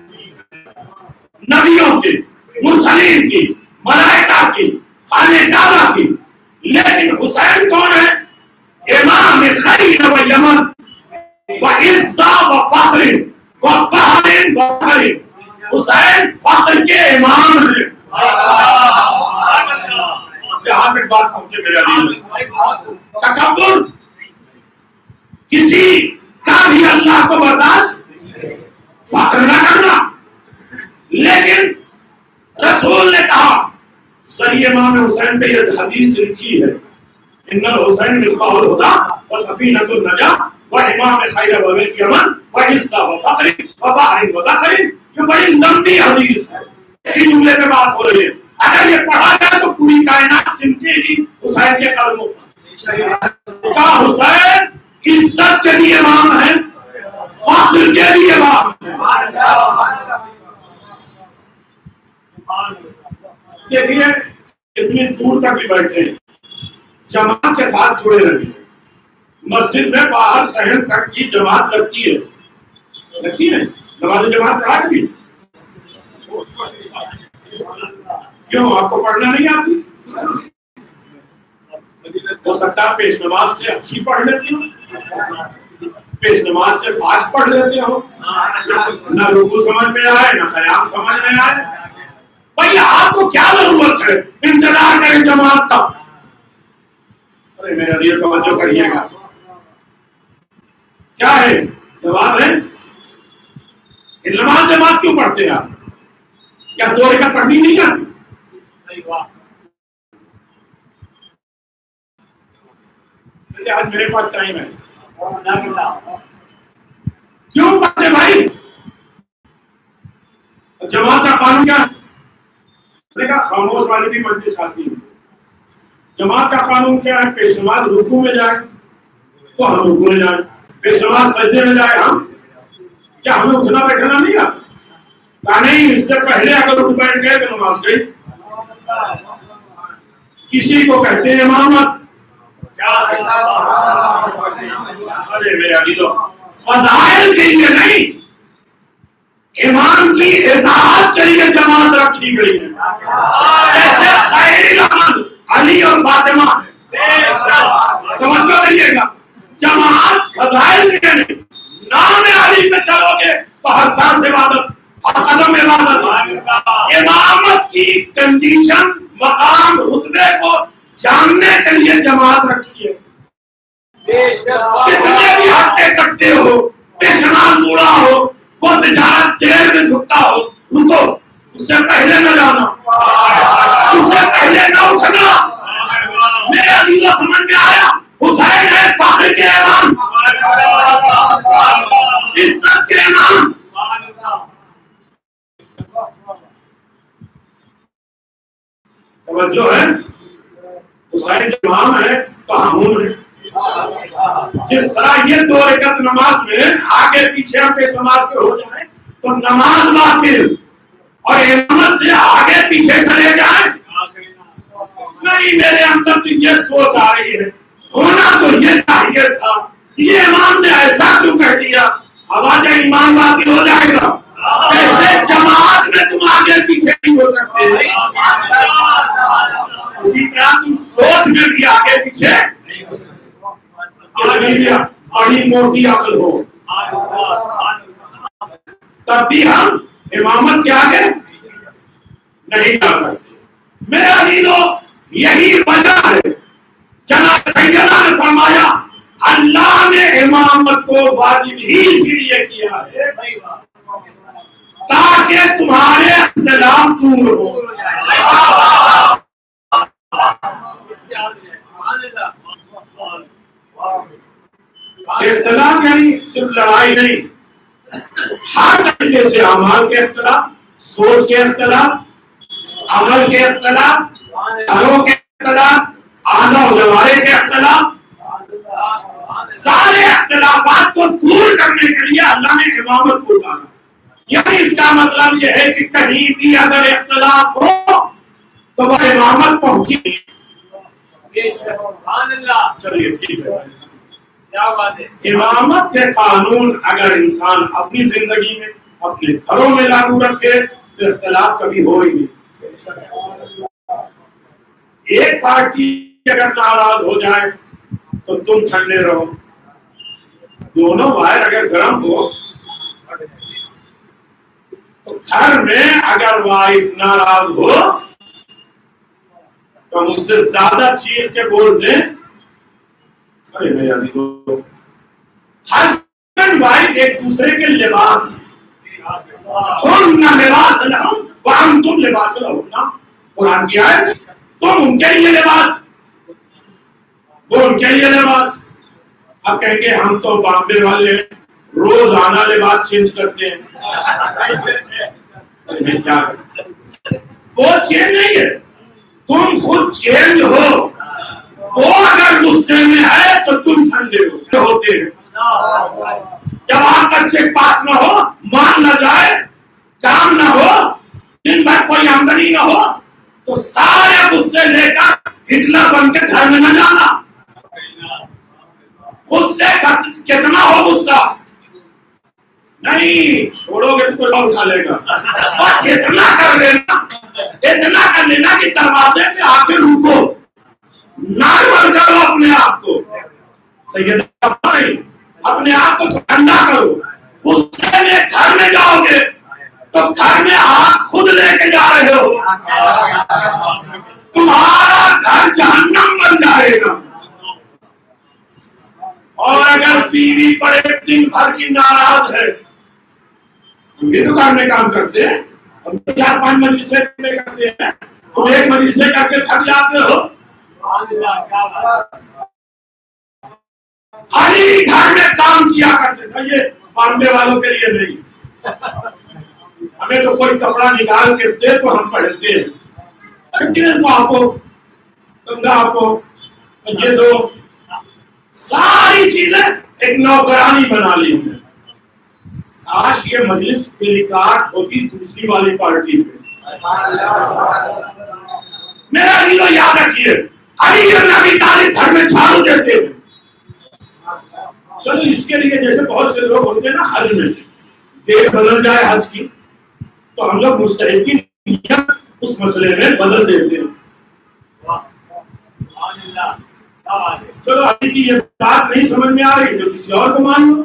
نبیوں کی, مرسلین کی, ملائکہ کی, خانہ کعبہ کی, لیکن حسین کون ہے؟ امام خیر و یمن و عزا و فخر و بحر و فخر. حسین فخر کے امام ہیں. جہاں تک بات پہنچے میرا دل تکبر کسی کا بھی اللہ کو برداشت فخر نہ کرنا. لیکن رسول نے کہا صحیح امام حسین پہ یہ حدیث لکھی ہے ان الحسین مصباح الہدی و سفینۃ النجاۃ و امام خیر بنی یمن و عزا و فخر و بحر و ذخر. یہ بڑی لمبی حدیث ہے, ایک جملے پہ بات ہو رہی ہے. اگر یہ پڑھا جائے تو پوری کائنات سمٹے گی حسین کے قدموں پر. کا حسین عزت کے لیے امام ہے, فخر کے لیے امام ہے. دیکھیے اتنی دور تک بھی بیٹھے جماعت کے ساتھ جڑے رہے. مسجد میں باہر صحن تک کی جماعت لگتی ہے, لگتی ہے نماز جماعت پڑھا بھی. کیوں آپ کو پڑھنا نہیں آتی؟ ہو سکتا ہے پیش نماز سے اچھی پڑھ لیتی ہو, پیش نماز سے فاسٹ پڑھ لیتے ہو, نہ رکوع سمجھ میں آئے نہ قیام سمجھ میں آئے. بھئی آپ کو کیا ضرورت ہے انتظار کریں جماعت کا؟ ارے میرا دیر توجہ کریے گا. کیا ہے جواب ہے نماز جماعت کیوں پڑھتے ہیں آپ؟ کیا دو رکعت پڑھنی نہیں آتی؟ آج میرے پاس ٹائم ہے. کیوں پڑھتے بھائی؟ جماعت کا قانون کیا ہے؟ خاموش والی بھی مجلس آتی ہے. جماعت کا قانون کیا ہے؟ پیش نماز رکوع میں جائے تو ہم رکوع میں جائیں, پیش نماز سجدے میں جائے ہم. کیا ہمیں اٹھنا بیٹھنا نہیں آتا؟ نہیں, اس سے پہلے اگر اٹھ بیٹھ گئے تو نماز گئی. کسی کو کہتے ہیں امامت. ارے میرے عزیزو, فضائل کے لیے نہیں, امام کی اطاعت کے لیے جماعت رکھی گئی ہے. جیسے خیر العمل علی اور فاطمہ. توجہ کریے گا, جماعت فضائل کے نہیں. نام علی پہ چلو گے تو ہر سانس عبادت, ہر قدم عبادت. امامت کی کنڈیشن مقام رتبے کو جاننے کے لیے جماعت رکھی ہے. کتنے بھی ہٹے کٹے ہو, پیشنال بوڑھا ہو, وہ تجارت دیر میں جھکتا ہو, رکو, اس سے پہلے نہ جانا, اس سے پہلے نہ اٹھنا. میرا دل سمجھ میں آیا. حسین ہے فخر کے امام, عزت کے امام. توجہ ہے, حسین کے امام ہے تو ہم ہیں. جس طرح یہ دو رکعت نماز میں آگے پیچھے ہم پیش نماز کے ہو جائیں تو نماز باطل, اور امامت سے آگے پیچھے چلے جائیں نہیں. میرے اندر تو یہ سوچ آ رہی ہے, ہونا تو یہ چاہیے تھا, یہ امام نے ایسا کیوں کہہ دیا؟ آواز ایمان باطل ہو جائے گا. ایسے جماعت میں تم آگے پیچھے نہیں ہو سکتے, اسی طرح تم سوچ میں بھی آگے پیچھے بڑی موٹی عقل ہو تب بھی ہم امامت کے آگے نہیں جا سکتے. میرا عزیزو, یہی وجہ ہے جناب سیدنا نے فرمایا اللہ نے امامت کو واجب ہی اسی لیے کیا ہے تاکہ تمہارے اختلاف دور ہو. اختلاف یعنی صرف لڑائی نہیں, ہر طریقے سے اعمال کے اختلاف, سوچ کے اختلاف, عمل کے اختلاف, گھروں کے اختلاف, آنا و جوارے کے اختلاف, سارے اختلافات کو دور کرنے کے لیے اللہ نے امامت کو ڈالا. یعنی اس کا مطلب یہ ہے کہ کہیں بھی اگر اختلاف ہو تو وہ امامت پہنچی. چلیے ٹھیک ہے, امامت کے قانون اگر انسان اپنی زندگی میں اپنے گھروں میں لاگو رکھے تو اختلاف کبھی ہو ہی نہیں. ایک پارٹی اگر ناراض ہو جائے تو تم ٹھنڈے رہو. دونوں وائر اگر گرم ہو تو گھر میں اگر وائف ناراض ہو تو مجھ سے زیادہ چیخ کے بول دیں. ارے میرا دیکھو ہسبینڈ وائف ایک دوسرے کے لباس ہم نہ لباس لہم وانتم لباس لہن. قرآن کی آیت تم ان کے لیے لباس وہ ان کے لیے لباس. اب کہیں گے ہم تو بامبے والے روزانہ لباس چینج کرتے ہیں. کیا وہ چینج نہیں ہے تم خود چینج ہو. وہ اگر غصے میں ہے تو تم ٹھنڈے ہوتے ہیں. جب آپ کا چیک پاس نہ ہو مان نہ جائے کام نہ ہو دن بھر کوئی آمدنی نہ ہو تو سارے غصے لے کر ہٹلر بن کے گھر میں نہ جانا. غصے کتنا ہو غصہ نہیں چھوڑو گے تو کوئی اور اٹھا لے گا. بس اتنا کر لینا کہ دروازے پہ آ کے رکو نارمل کرو اپنے آپ کو. سیدہ نہیں اپنے آپ کو ٹھنڈا کرو. غصے میں گھر میں جاؤ گے تو گھر میں آگ خود لے کے جا رہے ہو. تمہارا گھر جہنم بن جائے گا. اور اگر بیوی پر ایک دن بھر کی ناراض ہے ہم بھی دکان میں کام کرتے ہیں ہم 4-5 مجلسیں کرتے ہیں تم ایک مجلسیں کر کے تھک جاتے ہو. ہری گھر میں کام کیا کرتے تھے. یہ بامبے والوں کے لیے نہیں. ہمیں تو کوئی کپڑا نکال کے دے تو ہم پہنتے ہیں. آپ کو یہ دو ساری چیزیں ایک نوکرانی بنا لی ہے. آج یہ مجلس کی ریکارڈ ہوتی دوسری والی پارٹی پہ. میرا دل یاد رکھیے علی بن ابی طالب گھر میں جھاڑو دیتے ہیں. چلو اس کے لیے جیسے بہت سے لوگ ہوتے ہیں نا حج میں ڈیٹ بدل جائے حج کی تو ہم لوگ مستحب کی نیت اس مسئلے میں بدل دیتے ہیں. چلو علی کی یہ بات نہیں سمجھ میں آ رہی تو کسی اور کو مان لو.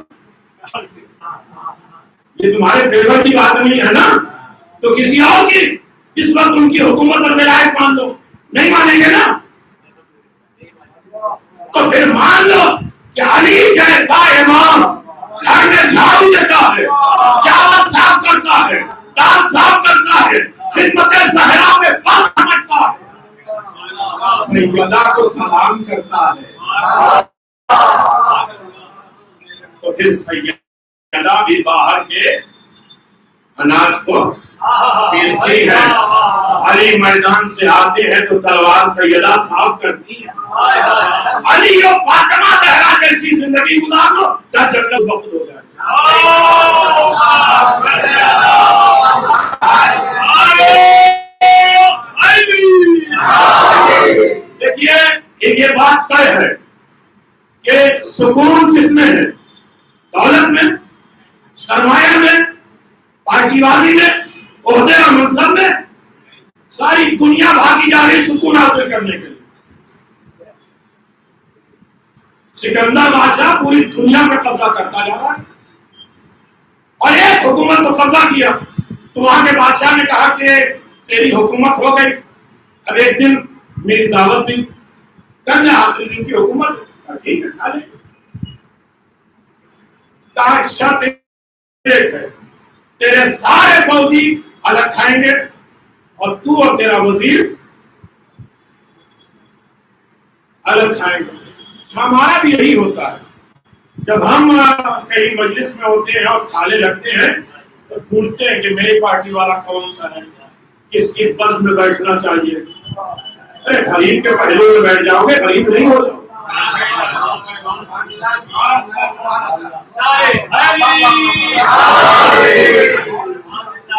یہ تمہارے فیور کی بات نہیں ہے نا تو کسی اور کی اس وقت ان کی حکومت اور ولایت مان لو. نہیں مانیں گے نا تو پھر مان لو کہ علی جیسا امام گھر میں جھاڑو دیتا ہے چاول صاف کرتا ہے دال صاف کرتا ہے خدمت زہرا میں فرق سمجھتا ہے سیدہ کو سلام کرتا ہے تو پھر سیدہ بھی باہر کے اناج کو بیچتی ہے. علی میدان سے آتے ہیں تو تلوار سیدہ صاف کرتی ہے. علی اور فاطمہ زہرا جیسی زندگی گزار لو کیا جنت بخت ہو جائے. دیکھیے یہ بات طے ہے کہ سکون کس میں ہے؟ دولت میں, سرمایہ میں, پارٹی بازی میں, عہدے اور منصب میں. ساری دنیا بھاگی جا رہی سکون حاصل کرنے کے لیے. سکندر بادشاہ پوری دنیا میں قبضہ کرتا جا رہا ہے اور ایک حکومت کو قبضہ کیا تو وہاں کے بادشاہ نے کہا کہ تیری حکومت ہو گئی اب ایک دن میری دعوت بھی کرنے آخری دن کی حکومت ٹھیک ہے کھا لیں. شرط ایک ہے تیرے سارے فوجی الگ کھائیں گے اور تو اور تیرا وزیر الگ کھائیں گے. ہمارا بھی یہی ہوتا ہے جب ہم کہیں مجلس میں ہوتے ہیں اور کھانے لگتے ہیں تو پوچھتے ہیں کہ میری پارٹی والا کون سا ہے کس کی بس میں بیٹھنا چاہیے. ارے غریب کے پہلو میں بیٹھ جاؤ گے غریب نہیں ہو جاؤ.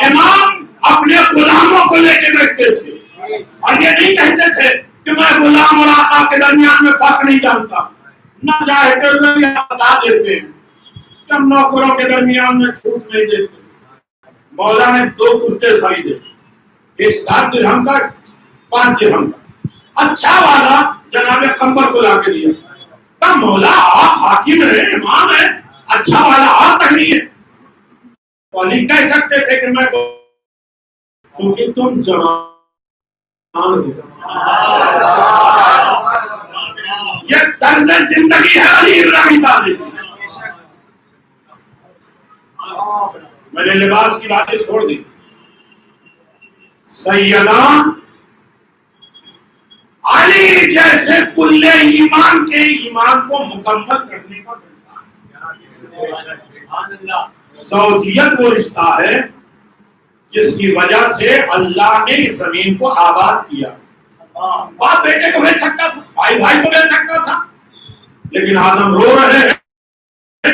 امام اپنے غلاموں کو لے کے بیٹھتے تھے اور یہ نہیں کہتے تھے کہ میں غلام اور آقا کے درمیان میں فرق نہیں جانتا. نہ چاہتے ہوئے بتا دیتے ہیں کہ ہم نوکروں کے درمیان میں چھوٹ نہیں دیتے. مولا نے 2 کرتے خریدے ایک 7 درہم کا 5 درہم کا. اچھا والا جناب کمبر کو لا کے دیا. کہا مولا آپ حاکم ہیں، امام ہیں، اچھا والا آپ نہیں ہے. تو علی کہہ سکتے تھے کہ میں چونکہ تم جوان ہو، یہ طرز زندگی ہے علی ابن ابی طالب. میں نے لباس کی باتیں چھوڑ دی. سیدنا علی جیسے کل ایمان کے ایمان کو مکمل کرنے کا زوجیت وہ رشتہ ہے جس کی وجہ سے اللہ نے اس زمین کو آباد کیا. باپ بیٹے کو مل سکتا تھا، بھائی بھائی کو مل سکتا تھا، لیکن آدم رو رہے ہیں.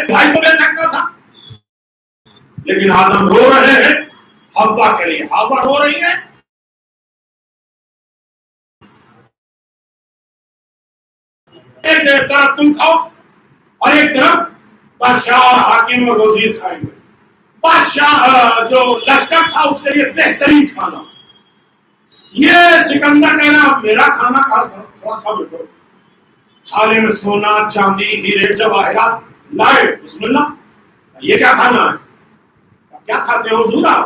بھائی کو مل سکتا تھا لیکن آدم رو رہے ہیں حوا کے لیے. حوا رو رہی ہے. ایک طرف تم کھاؤ اور ایک طرف بادشاہ اور حاکم اور وزیر کھائیں گے. بادشاہ جو لشکر تھا اس کے لیے بہترین کھانا. یہ سکندر کہنا میرا کھانا تھوڑا سا بیٹھو. تھالے میں سونا چاندی ہیرے جواہرات لائے. بسم اللہ. یہ کیا کھانا ہے؟ کیا کھاتے ہو حضور آپ؟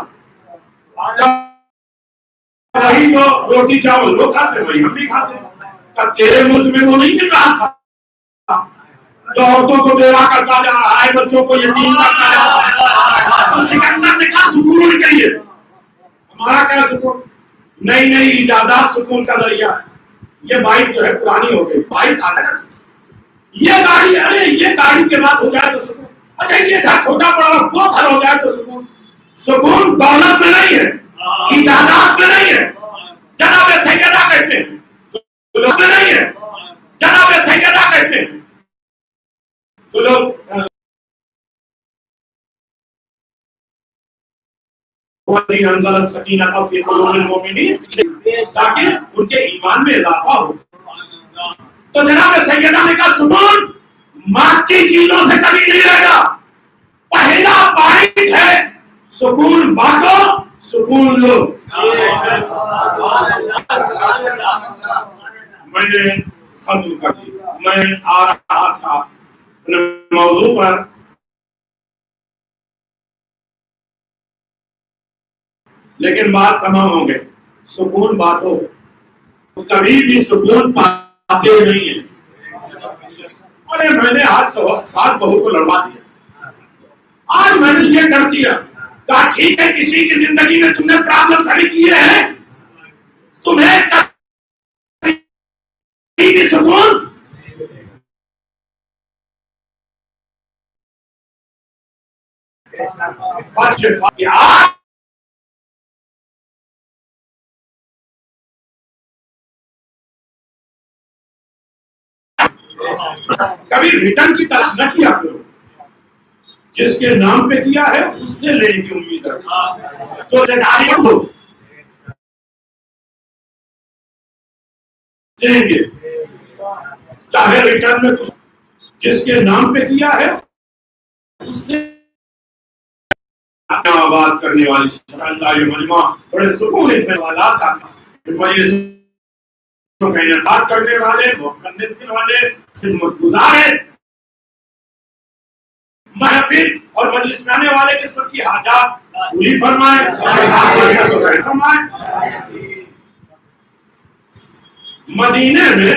وہی جو روٹی چاول لوگ کھاتے وہی ہم بھی کھاتے ہیں. تیرے ملک میں وہ نہیں مل رہا تھا جو عورتوں کو بیوہ کرتا جا رہا ہے، بچوں کو یتیم کرتا جا رہا ہے. تو سکندر نے کہا سکون کے لیے. ہمارا کیا سکون؟ نئی نئی ایجادات سکون کا ذریعہ ہے. یہ بائک جو ہے پرانی ہو گئی. بائک آ گیا یہ گاڑی، ارے یہ گاڑی کے بعد ہو جائے تو سکون. اچھا یہ گھر چھوٹا پڑا وہ گھر ہو جائے تو سکون. سکون دولت میں نہیں ہے، ایجادات میں نہیں ہے. جناب سیدہ کہتے ہیں دولت میں نہیں ہے. جناب سیدہ کہتے ہیں تو لوگ انزل السکینۃ فی قلوب المؤمنین تاکہ ان کے ایمان میں اضافہ ہو. تو جناب سیدہ نے کہا سکون مادی چیزوں سے کبھی نہیں رہے گا. پہلا پوائنٹ ہے سکون بانٹو سکون لو. میں نے ختم کر دی. میں آ رہا تھا موضوع پر. لیکن بات تمام ہو گئے. سکون باتوں کبھی بھی سکون پاتے نہیں ہیں. ارے میں نے آج سات بہو کو لڑوا دیا، آج میں نے یہ کر دیا. کہا ٹھیک ہے کسی کی زندگی میں تم نے پرابلم کھڑی کی ہے، تمہیں کبھی سکون کبھی ریٹرن کی تلاش نہ کیا کرو. جس کے نام پہ کیا ہے اس سے لینے کی امید ہے. جو جداری ہو دیں گے چاہے ریٹرن میں کچھ. جس کے نام پہ کیا ہے اس سے آباد کرنے والی اللہ یہ مجمع بڑے سکون اتنے والا تھا. مجلس کا انعقاد کرنے والے کرنے والے خدمت گزار محفل اور مجلس میں آنے والے کے سب کی حاجات پوری فرمائے. مدینے میں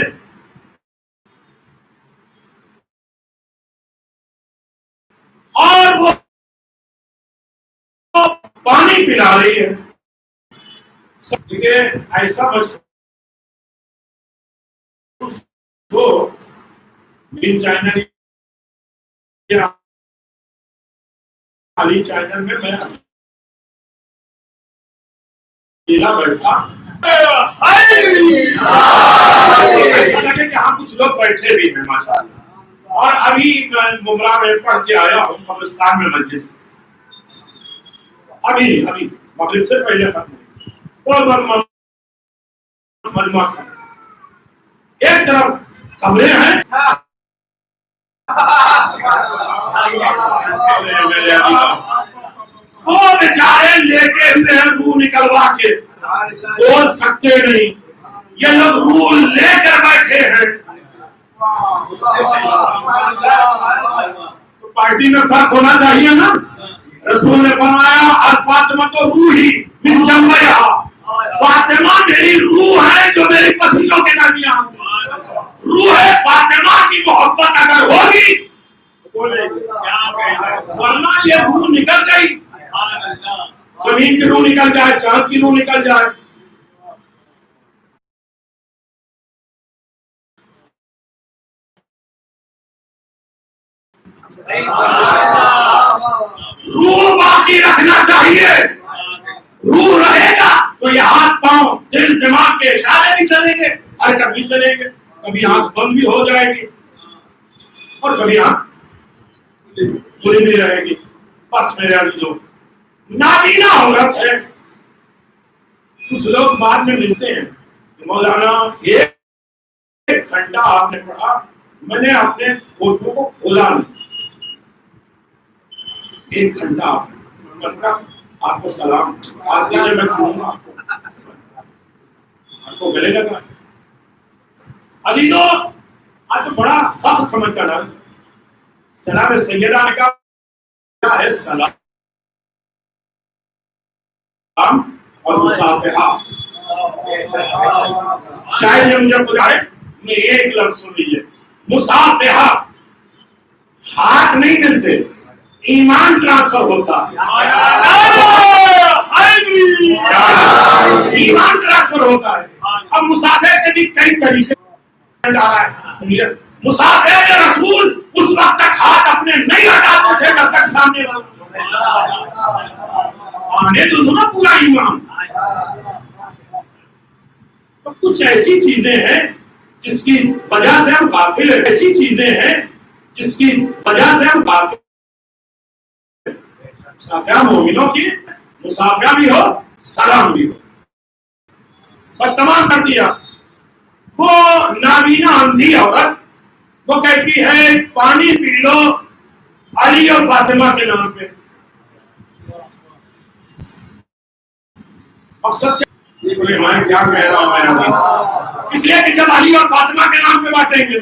اور وہ پانی پلا رہی ہے. ایسا محسوس ہو ان چینل علی چینل میں میں اکیلا بیٹھا. ایسا لگے کہ ہاں کچھ لوگ بیٹھے بھی ہیں ماشاءاللہ. اور ابھی میں ممرا میں پڑھ کے آیا ہوں قبرستان میں مجلس. ابھی مغرب سے پہلے ختم مجمع. ایک طرف قبریں ہیں وہ بیچارے لیٹے ہوئے ہیں منہ نکلوا کے بول سکتے نہیں. یہ لوگ رول لے کر بیٹھے ہیں. تو پارٹی میں فرق ہونا چاہیے نا. رسول نے فرمایا الفاطمہ تو روحی من جنبیہا، فاطمہ میری روح ہے جو میری پسلیوں کے درمیان. روح فاطمہ کی محبت اگر ہوگی ورنہ یہ روح نکل گئی. زمین کی روح نکل جائے، چاند کی روح نکل جائے. روح باقی رکھنا چاہیے. روح رہے گا تو یہ ہاتھ پاؤں دل دماغ کے اشارے بھی چلیں گے، حرکت بھی چلیں گے. کبھی آنکھ بند بھی ہو جائے گی اور کبھی آنکھ کھلی بھی رہے گی. بس میرے عزیزوں، نابینا عورت ہے. کچھ لوگ بعد میں ملتے ہیں مولانا ایک گھنٹہ آپ نے پڑھا، میں نے اپنے ہوٹلوں کو کھولا نہیں. 1 گھنٹہ آپ کو سلام آپ کے لیے میں چھوڑوں گا، آپ کو گلے لگا. عزیزوں آج تو بڑا فخر سمجھ کر ڈال. جناب سیدہ نے کہا کیا ہے سلام اور مصافحہ. شاید یہ مجھے خدا ہے میں ایک لفظ سن لیجیے. مصافحہ ہاتھ نہیں ملتے، ایمان ٹرانسفر ہوتا ہے. ایمان ٹرانسفر ہوتا ہے. اب مسافر کے بھی کئی طریقے مسافر کے رسول اس وقت تک ہاتھ اپنے نہیں ہٹاتے تھے جب تک سامنے آنے تو نا پورا ایمان. تو کچھ ایسی چیزیں ہیں جس کی وجہ سے ہم غافل ہیں. ایسی چیزیں ہیں جس کی وجہ سے ہم غافل. مسافیہ مومنوں کی مسافیہ بھی ہو سلام بھی ہو. اور تمام کر دیا. وہ نابینا اندھی عورت وہ کہتی ہے پانی پی لو علی اور فاطمہ کے نام پہ. مقصد میں کیا کہہ رہا ہوں میرا دین، اس لیے کہ جب علی اور فاطمہ کے نام پہ بانٹیں گے،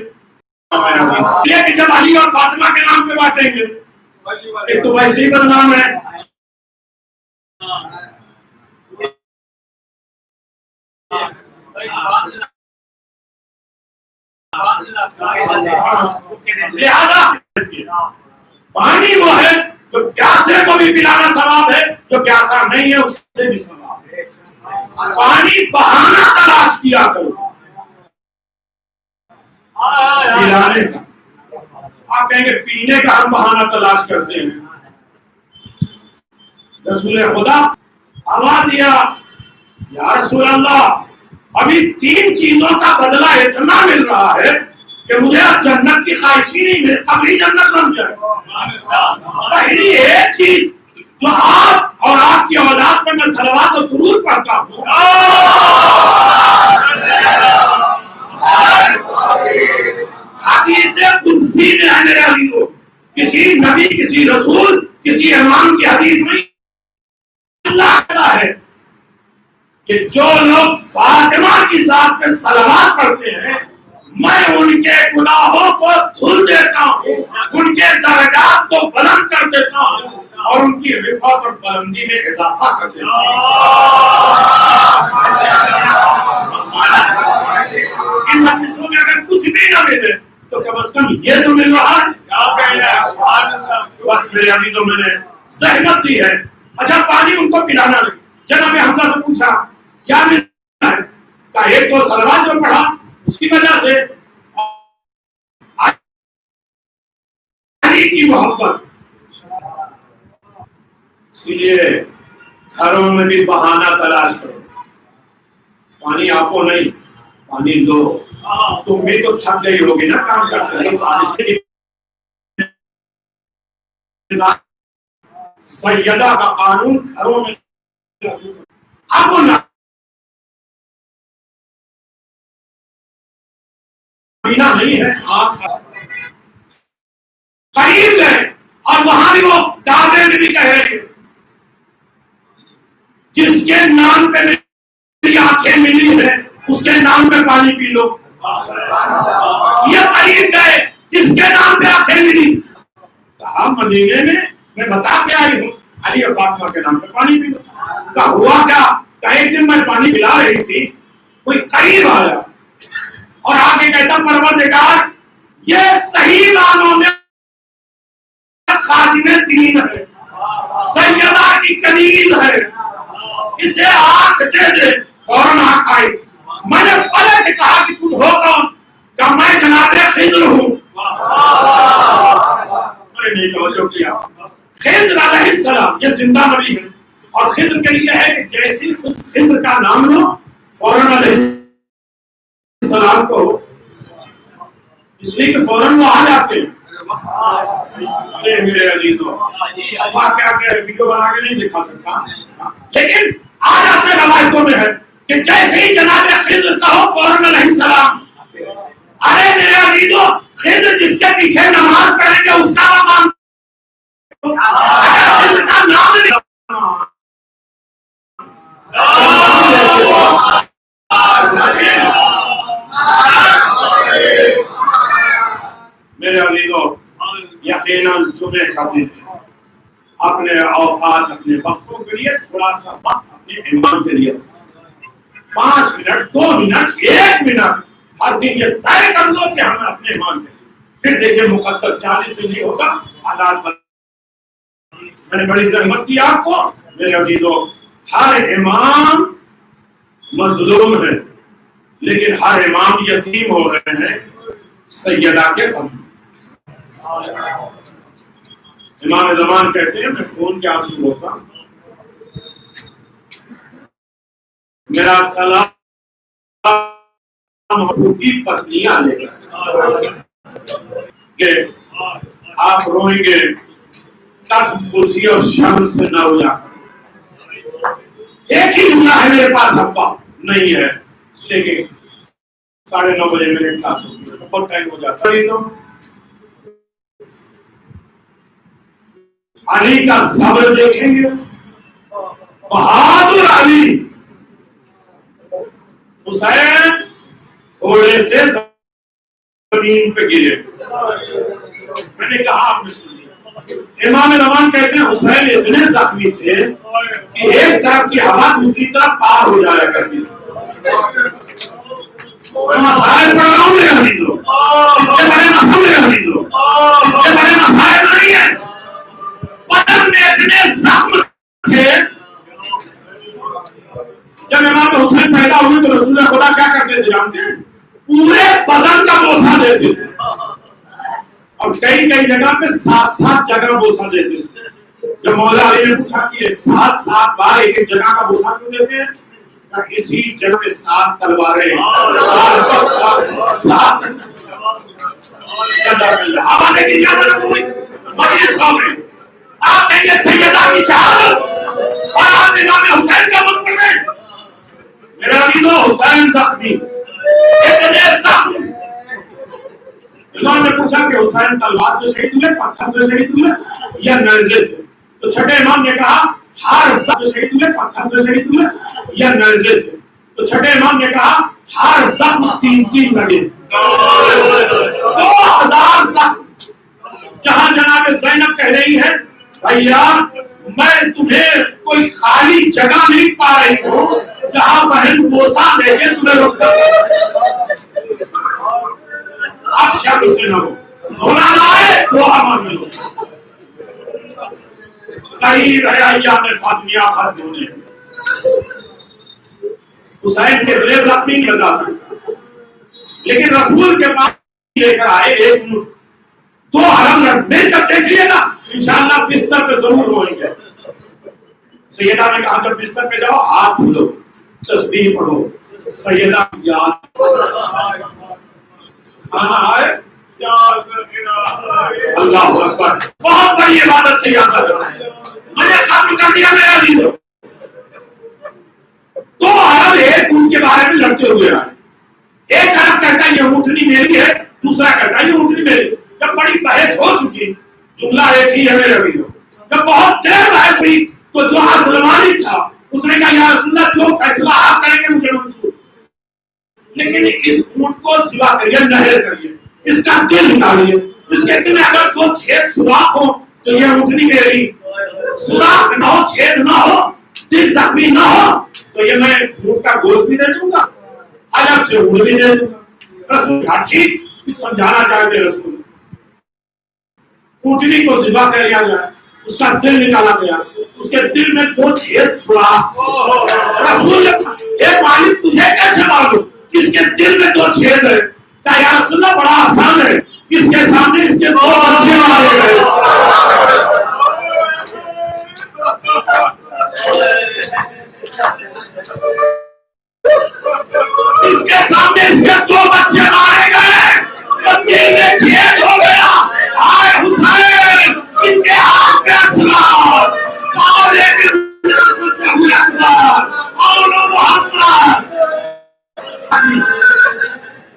اس لیے کہ جب علی اور فاطمہ کے نام پہ بانٹیں گے ایک تو ویسے ہی بدنام ہے. لہذا پانی وہ ہے جو پیاسے کو بھی پلانا ثواب ہے، جو پیاسا نہیں ہے اس سے بھی ثواب ہے. پانی بہانہ تلاش کیا کرو پلانے کا. آپ کہیں گے پینے کا ہم بہانہ تلاش کرتے ہیں. رسول خدا آواز دیا یا رسول اللہ ابھی 3 چیزوں کا بدلہ اتنا مل رہا ہے کہ مجھے اب جنت کی خواہش ہی نہیں مل، کبھی جنت بن جائے. پہلی ایک چیز جو آپ اور آپ کی اولاد پر میں صلوات و درود پڑھتا ہوں، حدیث قدسی میں ہے میرے عزیزوں. کسی نبی کسی رسول کسی امام کی حدیث میں اللہ کہتا ہے کہ جو لوگ فاطمہ کی ذات پہ صلوات پڑھتے ہیں میں ان کے گناہوں کو دھل دیتا ہوں، ان کے درجات کو بلند کر دیتا ہوں اور ان کی رفعت اور بلندی میں اضافہ کر دیتا ہوں. ان حدیثوں میں اگر کچھ بھی نہ ملے تو کم از کم یہ تو مل رہا ہے. بس میرے عزیزوں میں نے زحمت دی ہے. اچھا پانی ان کو پلانا نہیں. جناب حمزہ سے پوچھا کیا ملتا ہے؟ کہا ایک تو صلوات جو پڑھا اس کی وجہ سے علی کی محبت. اسی لیے گھروں میں بھی بہانہ تلاش کرو. پانی آپ کو نہیں، پانی دو. تم بھی تو تھک گئی ہوگی نا کام کرتے. سیدہ کا قانون گھروں میں اب نہ نہیں ہے. آپ قریب گئے اور وہاں بھی وہ دعوے میں بھی کہے جس کے نام پہ میری آنکھیں ملی ہے اس کے نام پہ پانی پی لو. یہ قریب گئے کس کے نام پہ آنکھیں ملی؟ کہا مدینے میں بتا کے آئی ہوں علی اور فاطمہ کے نام پہ پانی پی لو. کہا ہوا کیا؟ کہ ایک دن میں پانی پلا رہی تھی، کوئی قریب آیا اور آگے کہتا پروردگار یہ صحیح معنوں میں خادم دین ہے، سیدہ کی کنیز ہے، اسے آنکھ دے دے. فوراً آنکھ آئی. میں نے پلٹ کے کہا کہ تم ہو کون؟ کہ میں جناب خضر ہوں. میں نے نہیں توجہ کیا. خضر علیہ السلام یہ زندہ نبی ہے، اور خضر کے لیے ہے کہ جیسی خضر کا نام لو فوراً علیہ السلام کو، اس لیے کہ فوراً وہ آ جاتے ہیں. ارے میرے عزیزوں، واقعہ کے ویڈیو بنا کے نہیں دکھا سکتا، لیکن آ جاتے روایتوں میں ہے کہ جیسے ہی جناب خضر کہو فوراً علیہ السلام. ارے میرے عزیزوں، خضر جس کے پیچھے نماز پڑھیں گے اس کا مقام، خضر کا نام نہیں. میرے عزیزوں، یقیناً جمعے کا دن ہے. اپنے اوقات اپنے وقتوں کے لیے تھوڑا سا وقت اپنے ایمان کے لیے 5 منٹ 2 منٹ 1 منٹ ہر دن یہ طے کر لو کہ ہمیں اپنے ایمان کے لیے. پھر دیکھیے مقدر 40 دن نہیں ہوگا حالات میں نے بڑی زحمت کی آپ کو. میرے عزیزوں، ہر امام مظلوم ہے، لیکن ہر امام یتیم ہو رہے ہیں سیدہ کے غم. امام زمان کہتے ہیں میں خون کے آنسو ہوتا ہوں، میرا سلام کی پسلیاں لے کہ آپ روئیں گے 10 کرسی اور شرم سے نہ ہو جا. ایک ہی جملہ ہے میرے پاس ابا نہیں ہے، اس لیے کہ 9:30 بجے میرے کلاس ہوتی ہے، بہت ٹائم ہو جاتا ہے. علی کا صبر دیکھیں گے، بہادر علی. حسین گھوڑے سے زمین پہ گرے. میں نے کہا آپ نے سن لیا. امام زمان کہتے ہیں حسین اتنے زخمی تھے کہ ایک طرف کی ہوا دوسری طرف پار ہو جایا کرتی تھی. مسائل پڑھ رہا ہوں میرے حدیثوں، اس سے بڑے مسئلے حدیثوں، اس سے بڑے مسائل نہیں ہیں. بدن میں اتنے زخم تھے. جب امام حسین پیدا ہوئے تو رسول خدا کیا کرتے تھے جانتے ہیں؟ پورے بدن کا بوسہ دیتے تھے، اور کئی جگہ پہ 7 جگہ بوسہ دیتے تھے. جب مولا علی نے پوچھا کہ 7 بار ایک جگہ کا بوسہ کیوں دیتے ہیں؟ اسی جگہ پہ 7 تلواریں آپ کہیں گے سیدہ کی شہادت اور آپ امام حسین کا من کر رہے ہیں. میرا عزیزو، حسین زخمی اتنے زخم. امام نے پوچھا کہ حسین تلوار سے شہید ہوئے، پتھر سے شہید ہوئے یا نیزے سے؟ تو چھٹے امام نے کہا ہر زخم سے شہید ہوئے، پتھر سے شہید ہوئے یا نیزے سے؟ تو چھٹے امام نے کہا ہر زخم 3 لگے. 2000 زخم. جہاں جناب زینب کہہ رہی ہے بھیا میں تمہیں کوئی خالی جگہ نہیں پا رہی ہوں جہاں بہن بوسا دے کے تمہیں روک سکتے. اب شک سے نہ ہو، ہونا نہ آئے دعا مانگ لو. قریب ہے ایام فاطمیہ ختم ہونے. حسین کے دل زخمی نہیں بتا سکتا، لیکن رسول کے پاس لے کر آئے 1 منٹ 2 حرم مل کر دیکھ لیے نا انشاءاللہ بستر پہ ضرور روئیں گے. سیدہ نے کہا جب بستر پہ جاؤ ہاتھ دھو تسبیح پڑھو. سیدہ یاد کھانا آئے اللہ اکبر، بہت بڑی عبادت سے یاد کرنا ہے. میں نے ختم کر دیا میرا دین. 2 عرب ایک ان کے بارے میں لڑتے ہوئے آئے. ایک عرب کہتا ہے یہ اونٹنی میری ہے، دوسرا کہتا ہے یہ اونٹنی میری. جب بڑی بحث ہو چکی، جملہ ایک ہی ہے میرے عزیزو. جب بہت دیر بحث ہوئی تو جو سلمانی تھا اس نے کہا یا رسول اللہ جو فیصلہ آپ کریں گے مجھے منظور. لیکن اس اونٹ کو ذبح کریے، نہر کریے، اس کا دل نکالیے، اس کے دل میں اگر 2 چھید سوراخ ہو تو یہ اونٹنی میری، سوراخ نہ ہو، چھید نہ ہو، دل زخمی نہ ہو تو یہ میں اونٹ کا گوشت بھی دے دوں گا، الگ سے اونٹ بھی دے دوں گا۔ رسول کہا ٹھیک، سمجھانا چاہتے رسول، اونٹنی کو ذبح کر لیا گیا، اس کا دل نکالا گیا، اس کے دل میں 2 چھید سوراخ۔ رسول نے کہا اے مالک تجھے کیسے معلوم اس کے دل میں 2 چھید ہے؟ کہا یا رسول اللہ بڑا آسان ہے، اس کے سامنے اس کے 2 بچے مارے گئے، اس کے سامنے اس کے 2 بچے مارے گئے، تو دل میں چھید ہو گیا۔ آئے حسین، ان کے ہاتھ پہ اسلام اور ایک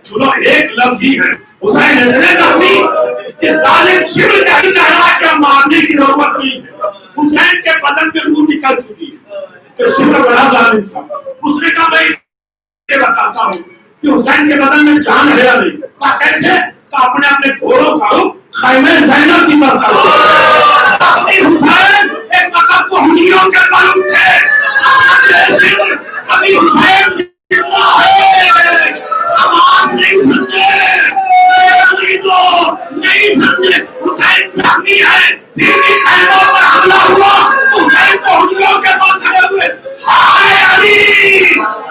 چلو ایک لفظ ہی ہے، حسین اتنے زخمی کہ ظالم شبر نہیں کہا کہ مارنے کی ضرورت نہیں ہے، حسین کے بدن میں روح نکل چکی ہے، کہ شبر بڑا ظالم تھا، اس نے کہا میں یہ بتاتا ہوں کہ حسین کے بدن میں جان ہے یا نہیں، کہا کیسے؟ کہا اپنے گھوڑوں کا رخ خیمے زینب کی طرف کرو۔ حسین ایک وقت کو ہنیوں کے معلوم تھے، ابھی حسین زندہ ہے، اب آپ نہیں سمجھے، نہیں سمجھے، حسین زخمی ہے، پھر بھی خیموں پر حملہ ہوا، حسین کو ہنیوں کے بعد کھڑے ہوئے، ہائے علی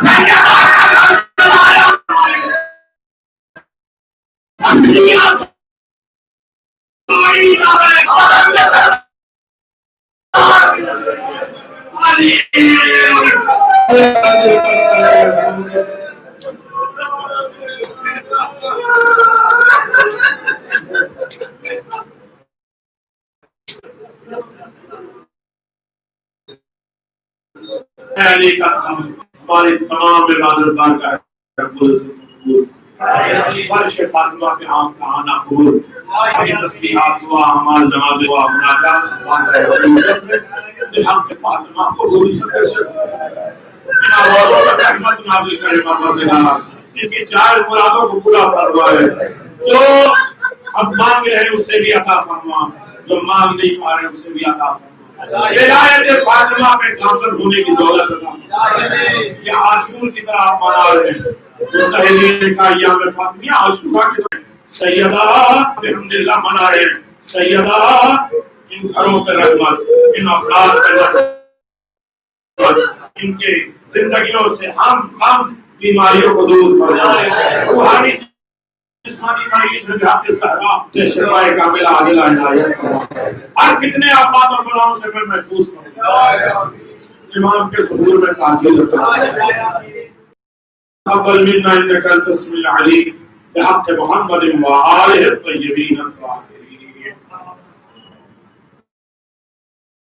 سیدہ کا چلایا اصلیت کوئی نہ ہے، علی علی کا سم ہماری تمام عبادت گاہ کا فرش فاطمہ کے عام کا آنا قبول، اپنی تسبیحات دعا اعمال نماز دعا مناجات سے حق فاطمہ کو قبول کر سکتے رحمت نازل کرے پروردگار، ان کی 4 مرادوں کو پورا فرمائے، جو ہم مانگ رہے ہیں اسے بھی عطا فرما، جو مانگ نہیں پا رہے ہیں اسے بھی عطا فرما، ولایت فاطمہ پہ گامزن ہونے کی دولت عطا، یہ عاشور کی طرح آپ منا رہے ہیں، مستحیلین کا ایام فاطمیہ عاشورہ کی طرح سیدہ الحمدللہ منا رہے ہیں، سیدہ ان گھروں پہ رحمت، ان افراد پہ رحمت، ان کے زندگیوں سے ہم بیماریوں کو دور فرمائے، روحانی جسمانی مریض نجات صحرا سے شفاء کاملہ عاجلہ عنایت فرمائے، ہر فتنے آفات اور بلاؤں سے میں محفوظ فرمائے، امام کے ظہور میں تعجیل فرمائے، تقبل منا انک انت السمیع العلیم بحق محمد وآلہ الطیبین